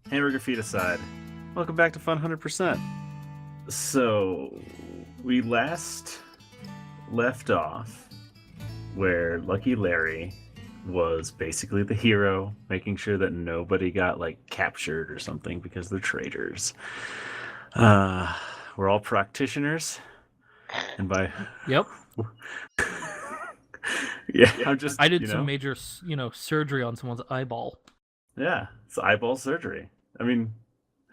Hamburger feet aside, welcome back to Funhundred%. So, we last left off where Lucky Larry was basically the hero, making sure that nobody got, captured or something because they're traitors. We're all practitioners, and by... Yep. Yeah, I did some major, surgery on someone's eyeball. Yeah, it's eyeball surgery. I mean,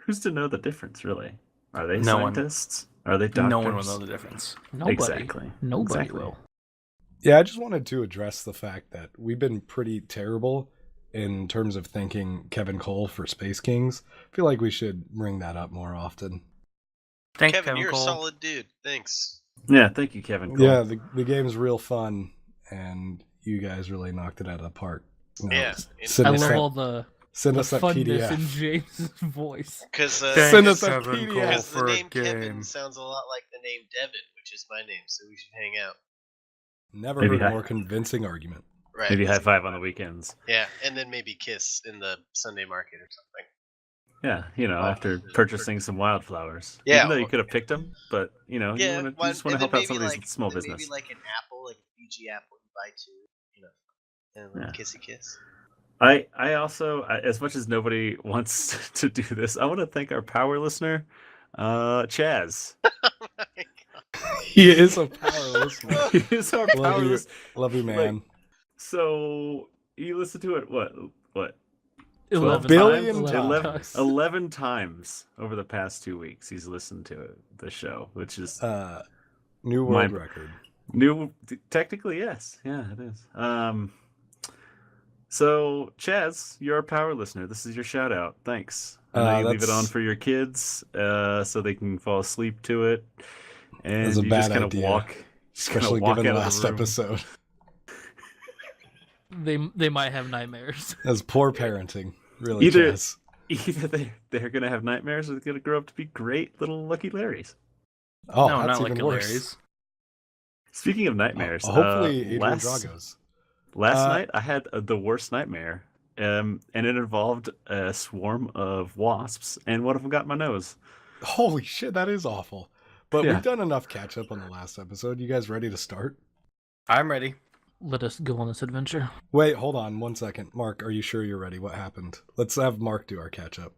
who's to know the difference, really? Are they No scientists? Are they doctors? No one will know the difference. Nobody. Exactly. Nobody Exactly. will. Yeah, I just wanted to address the fact that we've been pretty terrible in terms of thanking Kevin Cole for Space Kings. I feel like we should bring that up more often. Thanks, Kevin, you're Cole. a solid dude. Thanks. Yeah, thank you, Kevin Cole. Yeah, the game's real fun, and you guys really knocked it out of the park. Yeah. Send I us love that- all the Send us that funness PDF. in James' voice. Because Send us that Kevin PDF. Cole the for a name Kevin game. sounds a lot like the name Devin, which is my name, so we should hang out. Never Maybe heard a hi- more convincing argument. Right. Maybe high five on the weekends. Yeah, and then maybe kiss in the Sunday market or something. Yeah, after purchasing some wildflowers. Yeah, Even though you well- could have picked them, but, you Yeah, just want to help out somebody's small business. Maybe like an apple, like a Fiji apple you buy too, and a little kissy kiss. I also, as much as nobody wants to do this, I want to thank our power listener, Chaz. He is a power listener. He is our power Love you, listener. love you, man. So, you listened to it, what? 11 billion times. times. 11 times over the past 2 weeks he's listened to the show, which is New world record. new. Technically, yes. Yeah, it is. So, Chaz, you're a power listener. This is your shout out. Thanks. I know you leave it on for your kids so they can fall asleep to it. And That's a you bad just kind of idea. walk. Especially walk given out of the last room. episode. They might have nightmares. That's poor parenting. Really, Either- Chaz. Either they're going to have nightmares or they're going to grow up to be great little Lucky Larrys. Oh, No, that's not even like worse. Larry's. Speaking of nightmares, Hopefully, Adrian last Drago's. night I had the worst nightmare, and it involved a swarm of wasps, and one of them got in my nose. Holy shit, that is awful. But Yeah. we've done enough catch up on the last episode. You guys ready to start? I'm ready. Let us go on this adventure. Wait, hold on 1 second. Mark, are you sure you're ready? What happened? Let's have Mark do our catch up.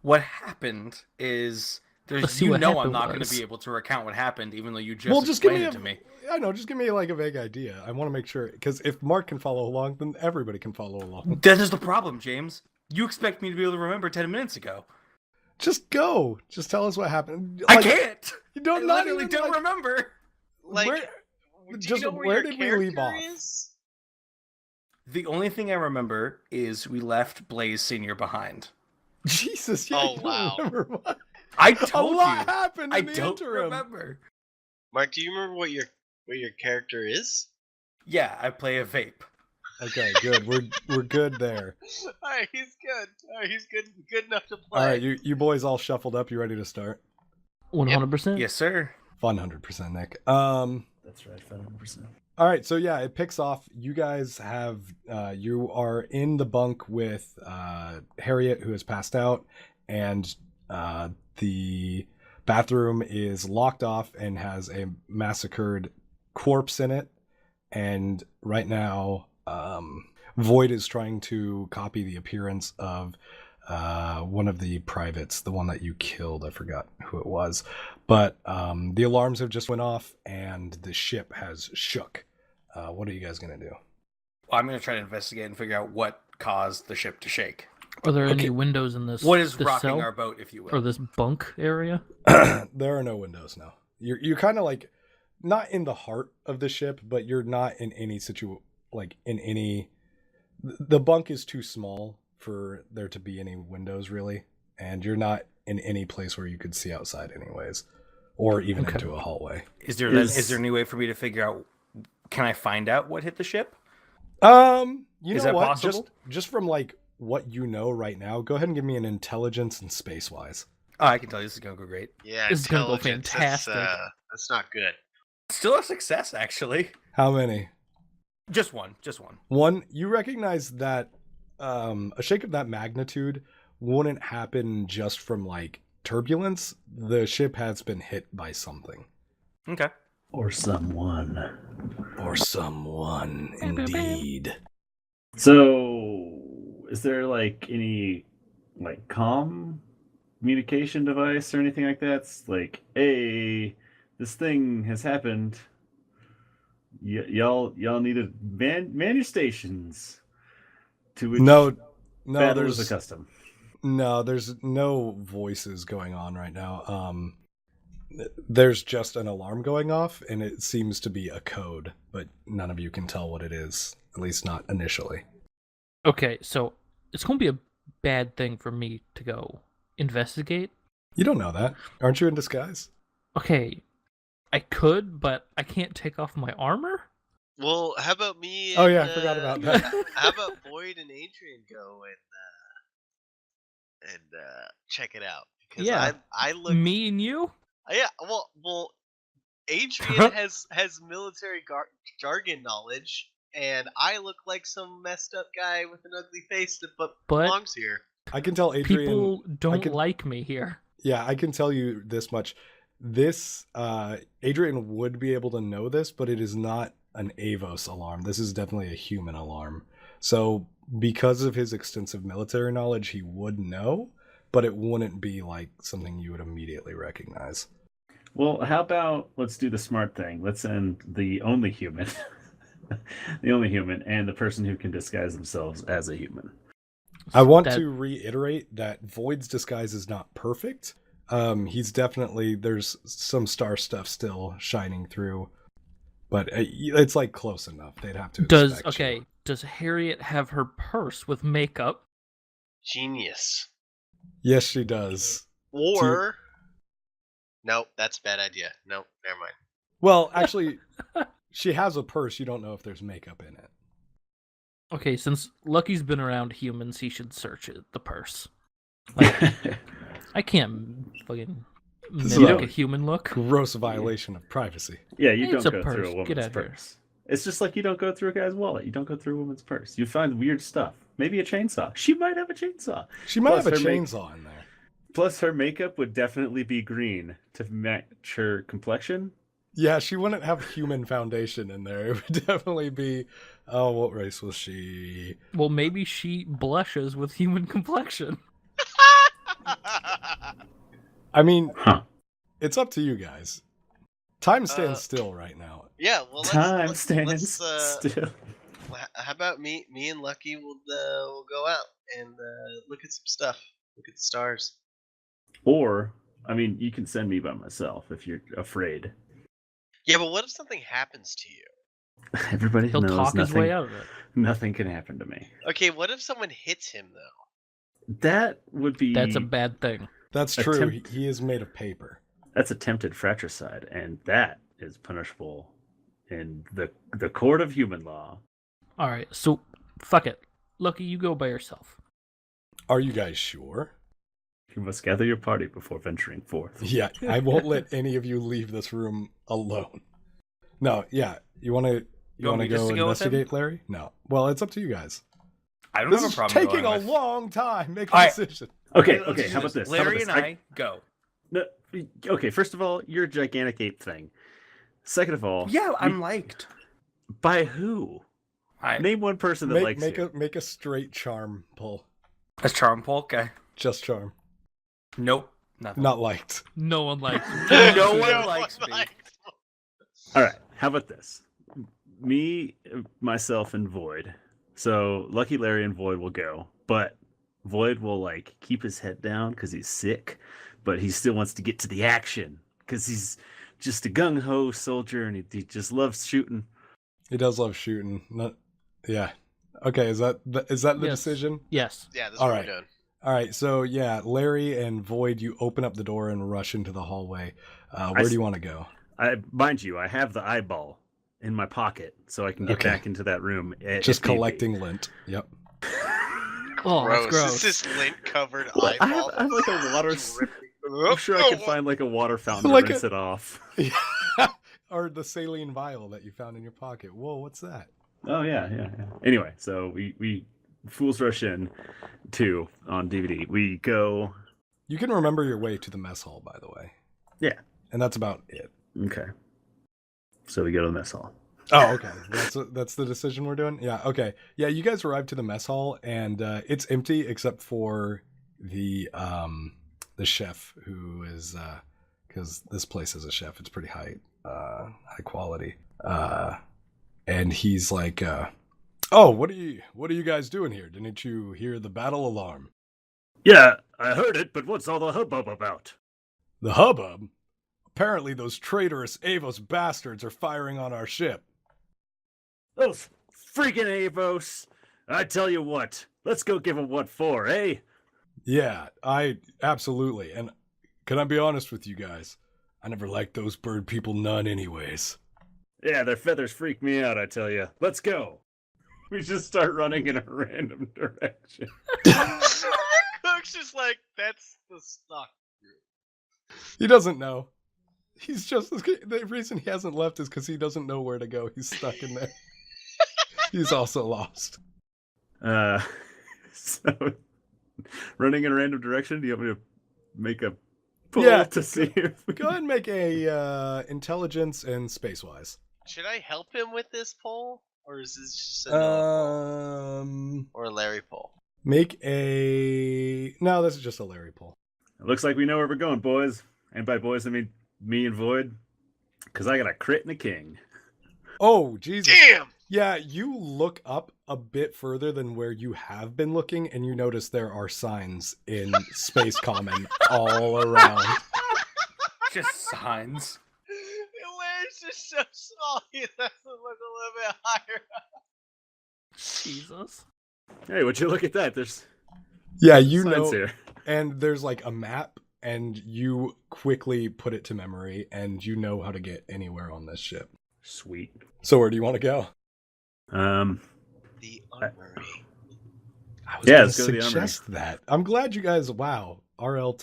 What happened is Let's see what I'm happened not going was. to be able to recount what happened, even though you just Well, just give explained me it to me. I know, just give me like a vague idea. I want to make sure, because if Mark can follow along, then everybody can follow along. That is the problem, James. You expect me to be able to remember 10 minutes ago. Just go. Just tell us what happened. I Like, can't. You I don't not literally even, don't like, remember. Like, where, do just you know where your did we leave character off? is? The only thing I remember is we left Blaze Senior behind. Jesus, yeah, Oh, you don't wow. remember what? I A told lot you. happened in I the don't interim. remember. Mark, do you remember what your character is? Yeah, I play a vape. Okay, good. We're good there. Alright, he's good. Alright, he's good enough to play. All right, you boys all shuffled up. You ready to start? 100%? Yes, sir. 100%, Nick. That's right, 100%. All right, so yeah, it picks off. You guys have you are in the bunk with Harriet, who has passed out, and the bathroom is locked off and has a massacred corpse in it. And right now, Void is trying to copy the appearance of one of the privates, the one that you killed. I forgot who it was, but the alarms have just went off and the ship has shook. What are you guys gonna do? Well, I'm going to try to investigate and figure out what caused the ship to shake. Are there Okay. any windows in this? What is this rocking cell? our boat, if you will? Or this bunk area? There are no windows now. You're kind of like not in the heart of the ship, but you're not in any the bunk is too small for there to be any windows really, and you're not in any place where you could see outside anyways, or even Okay. into a hallway. Is there Is- any way for me to figure out? Can I find out what hit the ship? You Is know that what? possible? Just from like what you know right now, go ahead and give me an intelligence and space wise. Oh, I can tell you this is going to go great. Yeah, This is gonna go intelligence, fantastic. That's not good. Still a success, actually. How many? Just one. Just one. One, you recognize that a shake of that magnitude wouldn't happen just from like turbulence. The ship has been hit by something. Okay. Or someone. Or someone, indeed. So, is there like any like communication device or anything like that? It's like, hey, this thing has happened. Y'all need to man your stations. To which No, battle is accustomed. No, there's no voices going on right now. There's just an alarm going off, and it seems to be a code, but none of you can tell what it is, at least not initially. Okay, so it's going to be a bad thing for me to go investigate. You don't know that. Aren't you in disguise? Okay, I could, but I can't take off my armor? Well, how about me? And, Oh, yeah, I forgot about that. How about Boyd and Adrian go and check it out? Because Yeah. I look. Me and you? Yeah. Well, Adrian has military jargon knowledge, and I look like some messed up guy with an ugly face that belongs here. I can tell Adrian... People don't like me here. Yeah, I can tell you this much. This, Adrian would be able to know this, but it is not an Avos alarm. This is definitely a human alarm. So, because of his extensive military knowledge, he would know, but it wouldn't be like something you would immediately recognize. Well, how about let's do the smart thing. Let's send the only human, the only human, and the person who can disguise themselves as a human. I want to reiterate that Void's disguise is not perfect. He's definitely, there's some star stuff still shining through, but it's like close enough. They'd have to expect you. Does Harriet have her purse with makeup? Genius. Yes, she does. Or nope, that's a bad idea. Nope, never mind. Well, actually, she has a purse. You don't know if there's makeup in it. Okay, since Lucky's been around humans, he should search the purse. Like, I can't fucking mimic a human look. Gross violation of privacy. Yeah, you It's don't a go through purse. a Get woman's out here. purse. It's just like you don't go through a guy's wallet. You don't go through a woman's purse. You find weird stuff. Maybe a chainsaw. She might have a chainsaw. She might have a her chainsaw in there. Plus, her makeup would definitely be green to match her complexion. Yeah, she wouldn't have human foundation in there. It would definitely be, oh, what race was she? Well, maybe she blushes with human complexion. I mean, it's up to you guys. Time stands still right now. Yeah, well, Time let's stands still. How about me and Lucky will go out and look at some stuff. Look at the stars. Or, I mean, you can send me by myself if you're afraid. Yeah, but what if something happens to you? Everybody He'll knows talk nothing, his way out of it. Nothing can happen to me. Okay, what if someone hits him though? That would be... That's a bad thing. That's true. He is made of paper. That's attempted fratricide, and that is punishable in the court of human law. All right, so fuck it. Lucky, you go by yourself. Are you guys sure? You must gather your party before venturing forth. Yeah, I won't let any of you leave this room alone. No, yeah. You want to go investigate, Larry? No. Well, it's up to you guys. I don't This have a is problem taking going a with... long time. Make a All right. decision. Okay, Let's okay, do how about this? Larry How about and this? I go. No, okay, first of all, you're a gigantic ape thing. Second of all... Yeah, I'm liked. By who? Name one person that likes you. Make a straight charm pull. That's charm pull, okay. Just charm. Nope. Nothing. Not liked. No one likes me. No one likes me. All right, how about this? Me, myself, and Void. So Lucky Larry and Void will go, but Void will like keep his head down because he's sick, but he still wants to get to the action because he's just a gung ho soldier and he just loves shooting. He does love shooting. Yeah. Okay. Is that the Yes. decision? Yes. Yeah, this is All what right. we're doing. All right. So yeah, Larry and Void, you open up the door and rush into the hallway. Where do you want to go? Mind you, I have the eyeball in my pocket, so I can get Okay. back into that room. Just if need be. collecting lint. Yep. Oh, that's Gross. gross. This is lint covered Well, I eyeball. have like a water. I'm sure I can find like a water fountain Like to rinse it off. Or the saline vial that you found in your pocket. Whoa, what's that? Oh yeah. Anyway, so we Fools Rush In 2 on DVD. We go. You can remember your way to the mess hall, by the way. Yeah. And that's about it. Okay. So we go to the mess hall. Oh, okay. That's the decision we're doing? Yeah, okay. Yeah, you guys arrive to the mess hall, and it's empty except for the chef, who is... because this place has a chef. It's pretty high quality. And he's like, oh, what are you guys doing here? Didn't you hear the battle alarm? Yeah, I heard it, but what's all the hubbub about? The hubbub? Apparently those traitorous Avos bastards are firing on our ship. Those freaking Avos! I tell you what, let's go give them what for, eh? Yeah, absolutely. And can I be honest with you guys? I never liked those bird people none anyways. Yeah, their feathers freak me out, I tell you. Let's go. We just start running in a random direction. Cook's just like, that's the stock. He doesn't know. He's just... The reason he hasn't left is because he doesn't know where to go. He's stuck in there. He's also lost. So, running in a random direction, do you want me to make a pull to see if we Go ahead and make a intelligence and space-wise. Should I help him with this poll? Or is this just a poll? Or a Larry poll? Make a... No, this is just a Larry poll. It looks like we know where we're going, boys. And by boys, I mean me and Void. Because I got a crit and a king. Oh, Jesus. Damn! Yeah, you look up a bit further than where you have been looking, and you notice there are signs in Space Common all around. Just signs. Larry's just so small, he has to look a little bit higher. Jesus. Hey, would you look at that? There's Yeah, you signs know, here. and there's like a map, and you quickly put it to memory, and you know how to get anywhere on this ship. Sweet. So where do you want to go? The armory. I was Yeah, gonna let's go to the armory. suggest that. I'm glad you guys. Wow, RL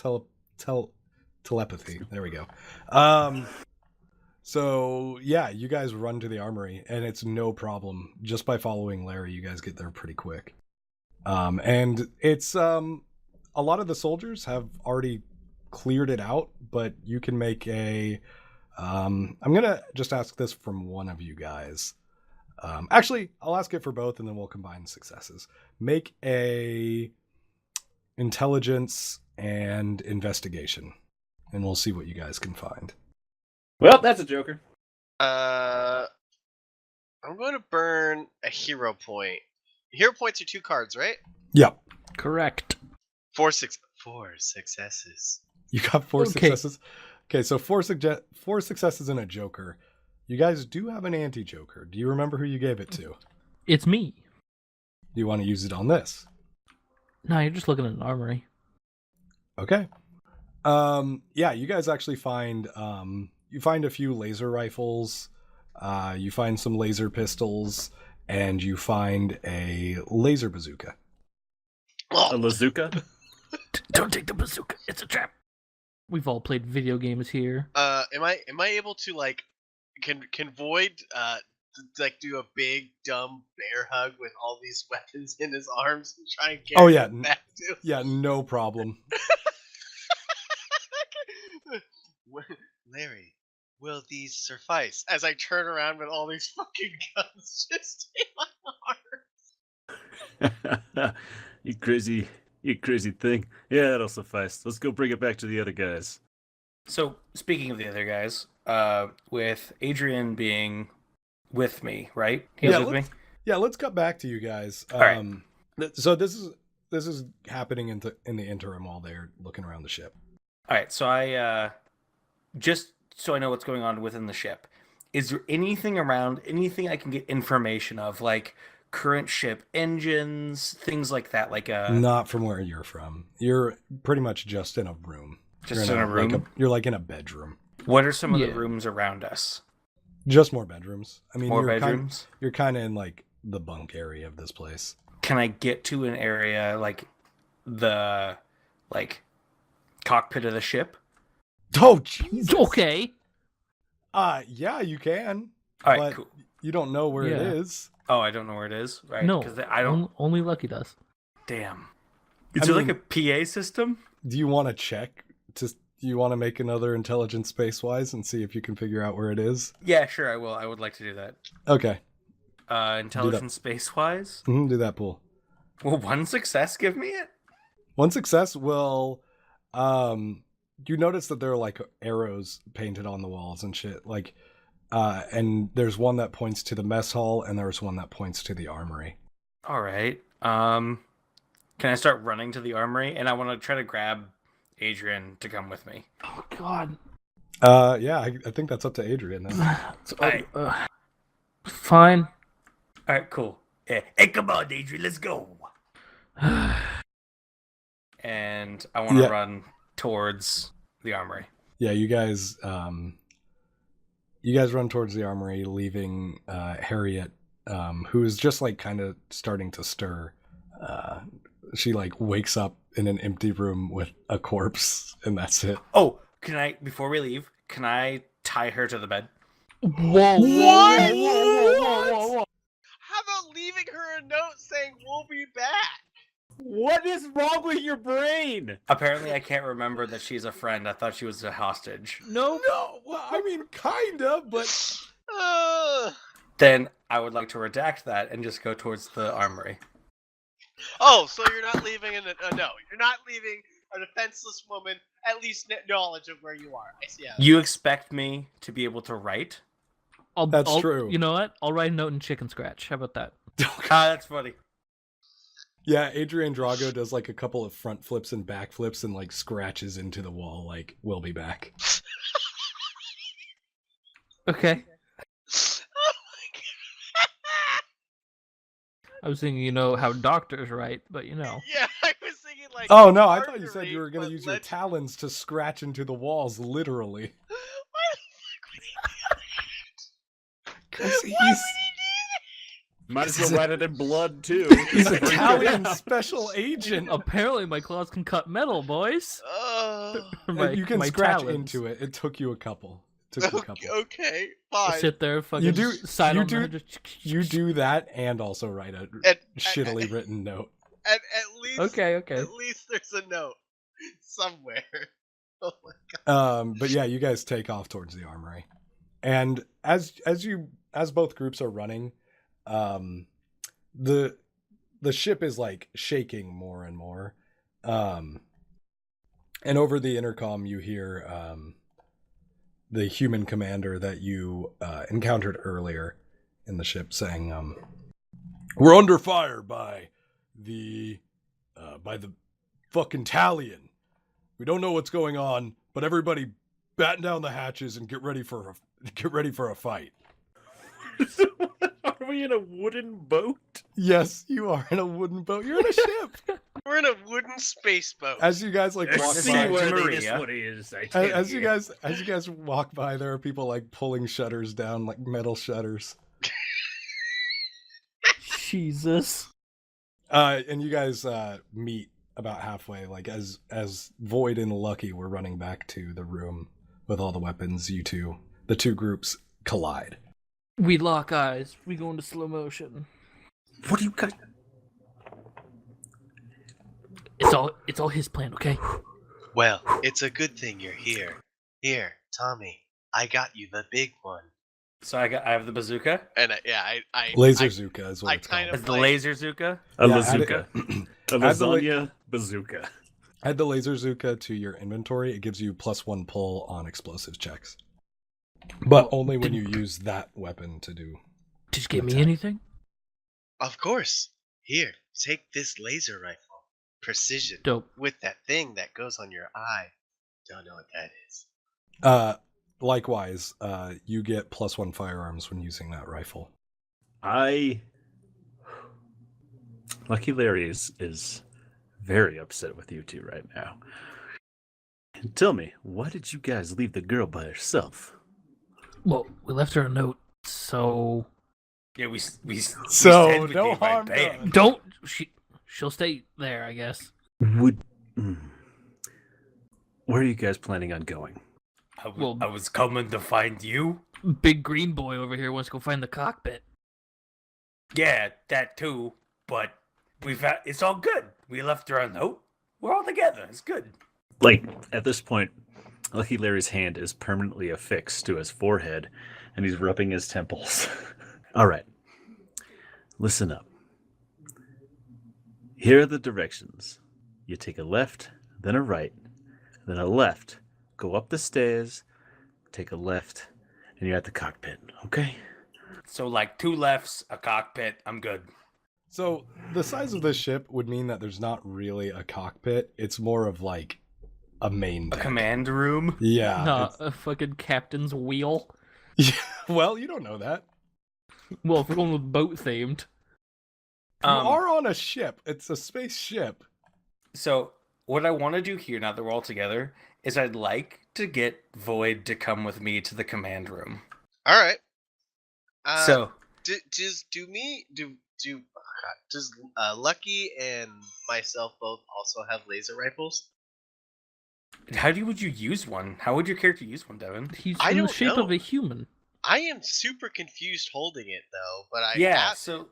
telepathy. There we go. So yeah, you guys run to the armory, and it's no problem. Just by following Larry, you guys get there pretty quick. And it's a lot of the soldiers have already cleared it out, but you can make a. I'm gonna just ask this from one of you guys. Actually, I'll ask it for both, and then we'll combine successes. Make a intelligence and investigation, and we'll see what you guys can find. Well, that's a joker. I'm going to burn a hero point. Hero points are 2 cards, right? Yep. Correct. 4 successes. You got 4 Okay. successes. Okay, so 4 successes and a joker. You guys do have an anti-joker. Do you remember who you gave it to? It's me. Do you want to use it on this? No, you're just looking at an armory. Okay. Yeah, you guys actually find you find a few laser rifles, you find some laser pistols, and you find a laser bazooka. A Lazuka? Don't take the bazooka. It's a trap. We've all played video games here. Am I able to like can Void like do a big dumb bear hug with all these weapons in his arms and try and carry them back to? Yeah, no problem. Larry, will these suffice? As I turn around with all these fucking guns just in my arms. You crazy thing. Yeah, that'll suffice. Let's go bring it back to the other guys. So, speaking of the other guys, with Adrian being with me, right? He was with me? Yeah, let's cut back to you guys. All right. So this is happening in the interim while they're looking around the ship. All right, so I just so I know what's going on within the ship. Is there anything around, anything I can get information of, like current ship engines, things like that? Like Not from where you're from. You're pretty much just in a room. Just in a room? You're like in a bedroom. What are some of the Yeah. rooms around us? Just more bedrooms. I mean, More you're bedrooms? You're kind of in like the bunk area of this place. Can I get to an area like the cockpit of the ship? Oh, Jesus. Okay. Yeah, you can. All right, but cool. you don't know where it Yeah. is. Oh, I don't know where it is. Right? No, 'Cause I don't. Only Lucky does. Damn. Is there like a PA system? Do you want to check? Do you want to make another intelligence space-wise and see if you can figure out where it is? Yeah, sure. I will. I would like to do that. Okay. Intelligence space-wise. Do that, Pool. Will one success give me it? One success will. You notice that there are like arrows painted on the walls and shit. Like, and there's one that points to the mess hall, and there's one that points to the armory. All right. Can I start running to the armory? And I want to try to grab Adrian to come with me. Oh God. Yeah, I think that's up to Adrian then. Fine. All right, cool. Hey, come on, Adrian, let's go. And I want to run towards the armory. Yeah, you guys run towards the armory, leaving Harriet, who is just like kind of starting to stir. She like wakes up in an empty room with a corpse, and that's it. Oh, before we leave, can I tie her to the bed? Whoa! How about leaving her a note saying we'll be back? What is wrong with your brain? Apparently, I can't remember that she's a friend. I thought she was a hostage. No, well, I mean, kinda, but Then I would like to redact that and just go towards the armory. Oh, so you're not leaving no, you're not leaving a defenseless woman at least knowledge of where you are. I see. You expect me to be able to write? That's true. You know what? I'll write a note in chicken scratch. How about that? That's funny. Yeah, Adrian Drago does like a couple of front flips and back flips and like scratches into the wall like, we'll be back. Okay. Oh my god. I was thinking, how doctors write, but Yeah, I was thinking like. Oh no, I thought you said you were going gonna use your talons to scratch into the walls, literally. Why the fuck would he do that? Because Why would he do Might as well write it in blood too. he's an Italian special agent. apparently my claws can cut metal, boys. that? You can my scratch talons. into it. It took you a couple. Okay, I fine. sit there, fucking You do- side you on do- the head, just- You do that and also write a And- shittily written note. At least. Okay. At least there's a note somewhere. Oh my god. But yeah, you guys take off towards the armory, and as both groups are running, the ship is like shaking more and more, and over the intercom you hear the human commander that you encountered earlier in the ship saying, "We're under fire by the fucking Talion. We don't know what's going on, but everybody batten down the hatches and get ready for a fight." Are we in a wooden boat? Yes, you are in a wooden boat. You're in a ship. We're in a wooden space boat. As you guys like walk This See is by, where where Maria. this one is. I tell as you guys walk by, there are people like pulling shutters down, like metal shutters. Jesus. And you guys meet about halfway. Like as Void and Lucky were running back to the room with all the weapons, the two groups collide. We lock eyes. We go into slow motion. What do you guys? It's all his plan, okay? Well, it's a good thing you're here. Here, Tommy, I got you the big one. So I have the bazooka. And I Laser Zuka is what I it's kind called. Is the laser Zuka? A Yeah, bazooka. A add the lasagna bazooka. Add the Laser Zuka to your inventory. It gives you +1 pull on explosives checks. But only when you use that weapon to do. Did you give me Attack. anything? Of course. Here, take this laser rifle. Precision. Dope. With that thing that goes on your eye. Don't know what that is. Likewise, you get +1 firearms when using that rifle. Lucky Larry is very upset with you two right now. Tell me, why did you guys leave the girl by herself? Well, we left her a note, so Yeah, we So, said we no gave my harm bag. done. don't. She'll stay there, I guess. Where are you guys planning on going? I was coming to find you. Big green boy over here wants to go find the cockpit. Yeah, that too. But it's all good. We left her a note. We're all together. It's good. Like, at this point, Lucky Larry's hand is permanently affixed to his forehead, and he's rubbing his temples. All right. Listen up. Here are the directions. You take a left, then a right, then a left. Go up the stairs, take a left, and you're at the cockpit, okay? So like 2 lefts, a cockpit. I'm good. So the size of this ship would mean that there's not really a cockpit. It's more of like a main A deck. command room. Yeah. No, it's- a fucking captain's wheel. yeah. Well, you don't know that. Well, if we're going with boat themed. You are on a ship. It's a spaceship. So what I want to do here, now that we're all together, is I'd like to get Void to come with me to the command room. All right. So Does Lucky and myself both also have laser rifles? would you use one? How would your character use one, Devin? He's I in the don't shape know. of a human. I am super confused holding it though, but I Yeah, have so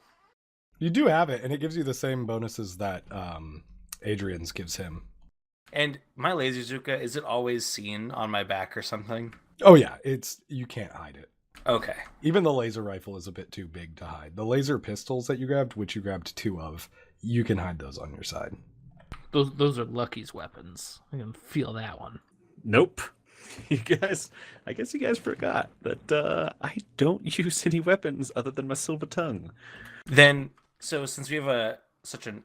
You do have it, and it gives you the same bonuses that Adrian's gives him. and my laser Zuka, is it always seen on my back or something? Oh yeah, you can't hide it. Okay. Even the laser rifle is a bit too big to hide. The laser pistols that you grabbed, which you grabbed 2 of, you can hide those on your side. Those are Lucky's weapons. I can feel that one. Nope. You guys, I guess you guys forgot that I don't use any weapons other than my silver tongue. Then, so since we have such an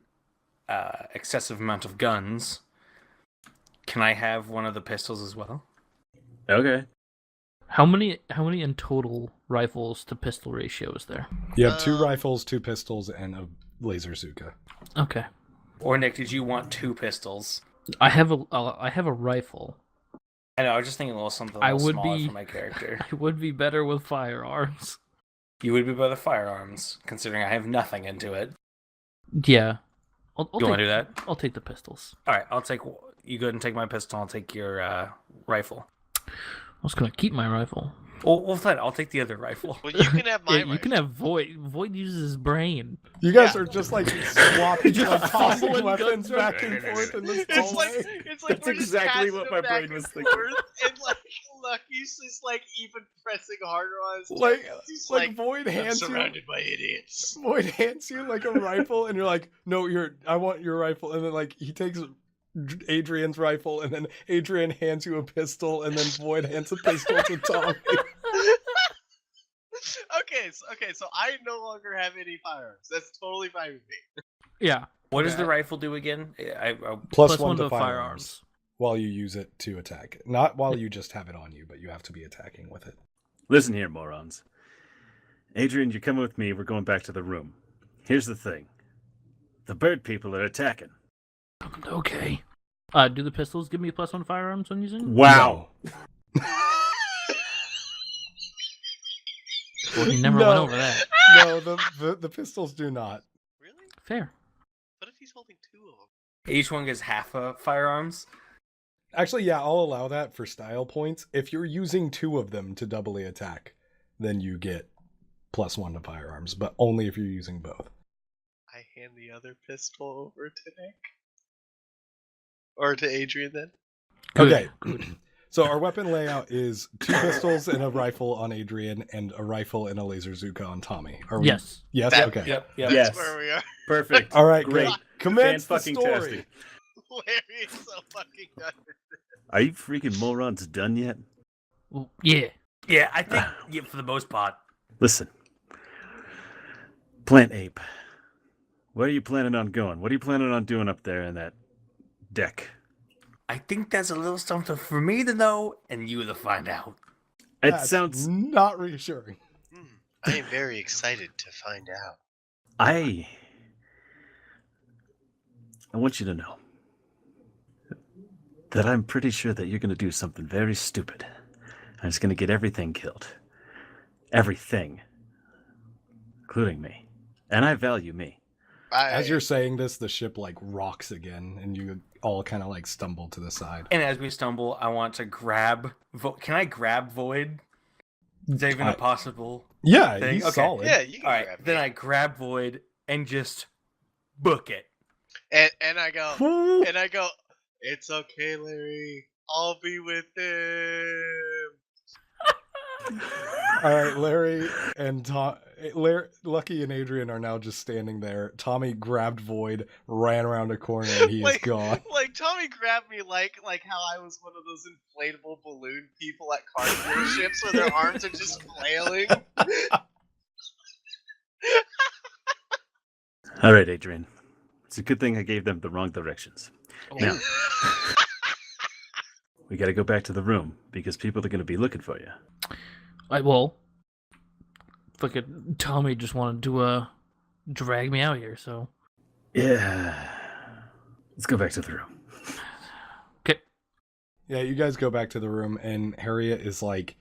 excessive amount of guns, can I have one of the pistols as well? Okay. How many in total rifles to pistol ratio is there? You have 2 rifles, 2 pistols, and a laser Zuka. Okay. Or Nick, did you want 2 pistols? I have a rifle. I know, I was just thinking a little something I little would smaller be- for my character. I would be better with firearms. You would be by the firearms, considering I have nothing into it. Yeah. I'll You want to take, do that? I'll take the pistols. All right, you go ahead and take my pistol. I'll take your rifle. I was gonna keep my rifle. Well, fine. I'll take the other rifle. Well, you can have my Yeah, you can have Void. Void uses his brain. You guys Yeah. are just like swapping, Just like tossing fumbling weapons guns back around. and forth in this It's hallway. like That's we're just exactly passing what them my back brain was and thinking. forth, and like Lucky's just like even pressing harder on his like, chest. He's like Void I'm hands you. surrounded by idiots. Void hands you like a rifle, and you're like, "No, I want your rifle." And then like he takes Adrian's rifle, and then Adrian hands you a pistol, and then Void hands a pistol to Tommy. Okay, so I no longer have any firearms. That's totally fine with me. Yeah. What does Okay. the rifle do again? Plus one one to to firearms while you use it to attack. Not while you just have it on you, but you have to be attacking with it. Listen here, morons. Adrian, you're coming with me. We're going back to the room. Here's the thing. The bird people are attacking. Okay. Do the pistols give me +1 firearms when using? Wow. Well, he never No. went over that. No, the pistols do not. Really? Fair. What if he's holding 2 of them? Each one gets half a firearms. Actually, yeah, I'll allow that for style points. If you're using 2 of them to doubly attack, then you get +1 to firearms, but only if you're using both. I hand the other pistol over to Nick. Or to Adrian then. Good, Okay. good. So our weapon layout is 2 pistols and a rifle on Adrian, and a rifle and a laser Zuka on Tommy. Are we? Yes. Yes. That- Okay. Yep. That's Yes. where we are. Perfect. All right. Great. Great. Commence the Fan-fucking-tastic. story. Larry is so fucking done with this. Are you freaking morons done yet? Well, yeah. Yeah, I think for the most part. Listen. Plant Ape. Where are you planning on going? What are you planning on doing up there in that deck? I think that's a little something for me to know and you to find out. It That's sounds... not reassuring. I am very excited to find out. I want you to know that I'm pretty sure that you're going to do something very stupid. And it's going to get everything killed. Everything. Including me. And I value me. As you're saying this, the ship like rocks again, and you all kind of like stumble to the side. And as we stumble, I want to grab. Can I grab Void? Is that even a possible Yeah, thing? he's Okay. solid. Yeah, you can All right, grab then me. I grab Void and just book it. And I go, it's okay, Larry. I'll be with him. All right, Larry and Lucky and Adrian are now just standing there. Tommy grabbed Void, ran around a corner, and he is gone. Like Tommy grabbed me like how I was one of those inflatable balloon people at car dealerships where their arms are just flailing. All right, Adrian. It's a good thing I gave them the wrong directions. Now, we got to go back to the room because people are going to be looking for you. Fucking Tommy just wanted to drag me out here, so. Yeah. Let's go back to the room. Okay. Yeah, you guys go back to the room, and Harriet is like,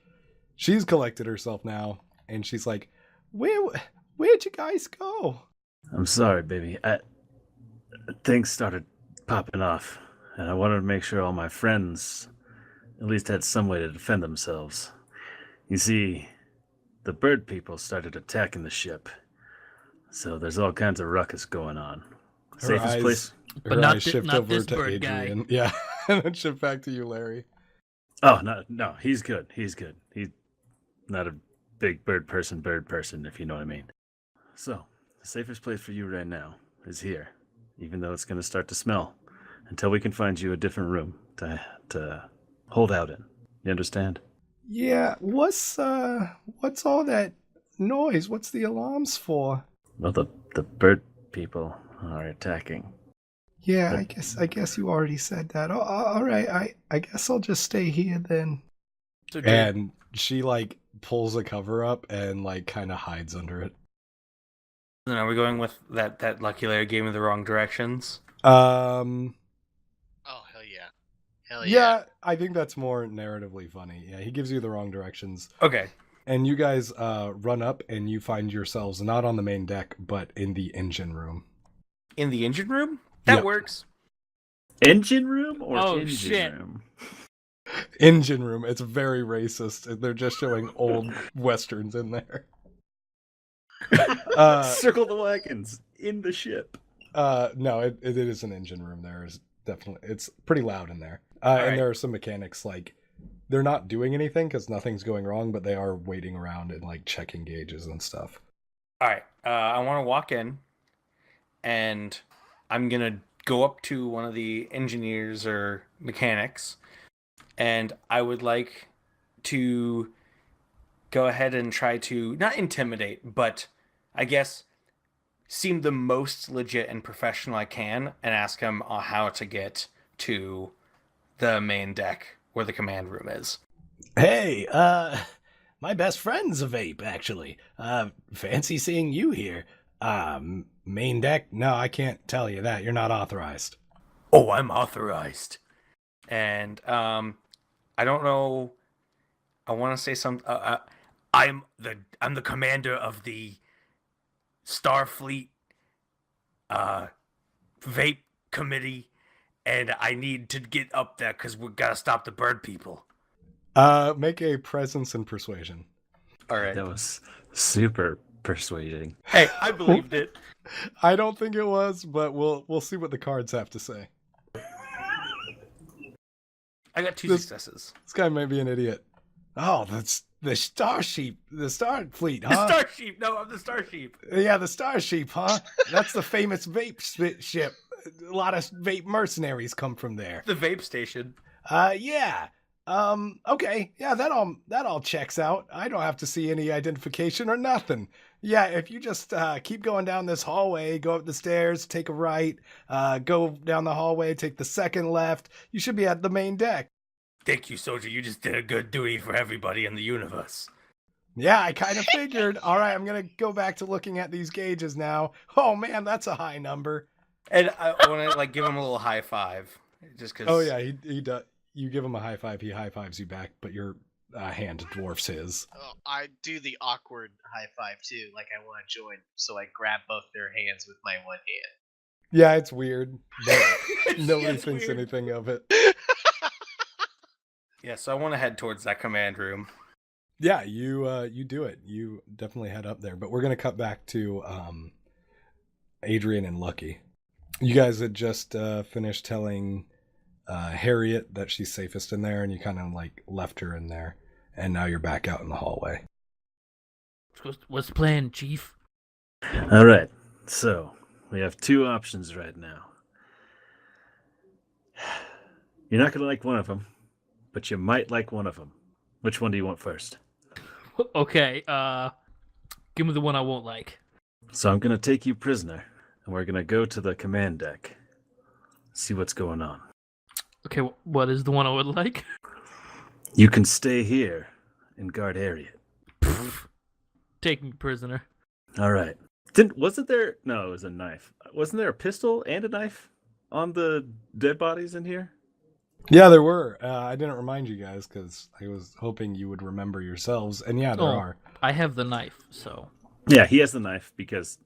she's collected herself now, and she's like, where'd you guys go? I'm sorry, baby. Things started popping off, and I wanted to make sure all my friends at least had some way to defend themselves. You see, the bird people started attacking the ship, so there's all kinds of ruckus going on. Safest place? But not this bird Adrian. guy. Yeah, and then shift back to you, Larry. Oh, no, he's good. He's not a big bird person, if you know what I mean. So, the safest place for you right now is here, even though it's going to start to smell, until we can find you a different room to hold out in. You understand? Yeah, what's all that noise? What's the alarms for? Well, the bird people are attacking. Yeah, I guess you already said that. Oh, all right, I guess I'll just stay here then. And she like pulls a cover up and like kind of hides under it. Then are we going with that Lucky Larry gave me the wrong directions? Oh hell yeah. Hell Yeah, I think that's more narratively funny. Yeah, he gives you the wrong directions. Okay. And you guys run up and you find yourselves not on the main deck, but in the engine room. In the engine room? That Yep. works. Engine room or engine shit. room? Engine room. It's very racist. They're just showing old westerns in there. Circle the wagons in the ship. No, it is an engine room. There is definitely, it's pretty loud in there. All And right. there are some mechanics, like, they're not doing anything because nothing's going wrong, but they are waiting around and like checking gauges and stuff. All right. I want to walk in, and I'm gonna go up to one of the engineers or mechanics, and I would like to go ahead and try to not intimidate, but I guess seem the most legit and professional I can, and ask him how to get to the main deck where the command room is. Hey, my best friend's a vape, actually. Fancy seeing you here. Main deck? No, I can't tell you that. You're not authorized. Oh, I'm authorized. And I don't know. I want to say some. I'm the commander of the Starfleet vape committee, and I need to get up there because we gotta stop the bird people. Make a presence and persuasion. All right. That was super persuading. Hey, I believed it. I don't think it was, but we'll see what the cards have to say. I got two successes. This guy might be an idiot. Oh, that's the Starship, the Starfleet, huh? The Starship. No, I'm the Starship. Yeah, the Starship, huh? That's the famous vape ship. A lot of vape mercenaries come from there. The vape station. Yeah. Okay. Yeah, that all checks out. I don't have to see any identification or nothing. Yeah, if you just keep going down this hallway, go up the stairs, take a right, go down the hallway, take the second left, you should be at the main deck. Thank you, soldier. You just did a good duty for everybody in the universe. Yeah, I kind of figured. All right, I'm going to go back to looking at these gauges now. Oh man, that's a high number. And I want to give him a little high five, just because. Oh yeah, he does. You give him a high five, he high fives you back, but your hand dwarfs his. Oh, I do the awkward high five too, like I want to join, so I grab both their hands with my one hand. Yeah, it's weird, but nobody It's thinks weird. anything of it. Yeah, so I want to head towards that command room. Yeah, you do it. You definitely head up there. But we're gonna cut back to Adrian and Lucky. You guys had just finished telling Harriet that she's safest in there, and you kind of like left her in there, and now you're back out in the hallway. What's the plan, Chief? All right. So we have two options right now. You're not gonna like one of them, but you might like one of them. Which one do you want first? Okay, give me the one I won't like. So I'm gonna take you prisoner, and we're gonna go to the command deck. See what's going on. Okay, what is the one I would like? You can stay here and guard Harriet. Take me prisoner. All right. Wasn't there? No, it was a knife. Wasn't there a pistol and a knife on the dead bodies in here? Yeah, there were. I didn't remind you guys because I was hoping you would remember yourselves. And yeah, there are. I have the knife, so. Yeah, he has the knife because,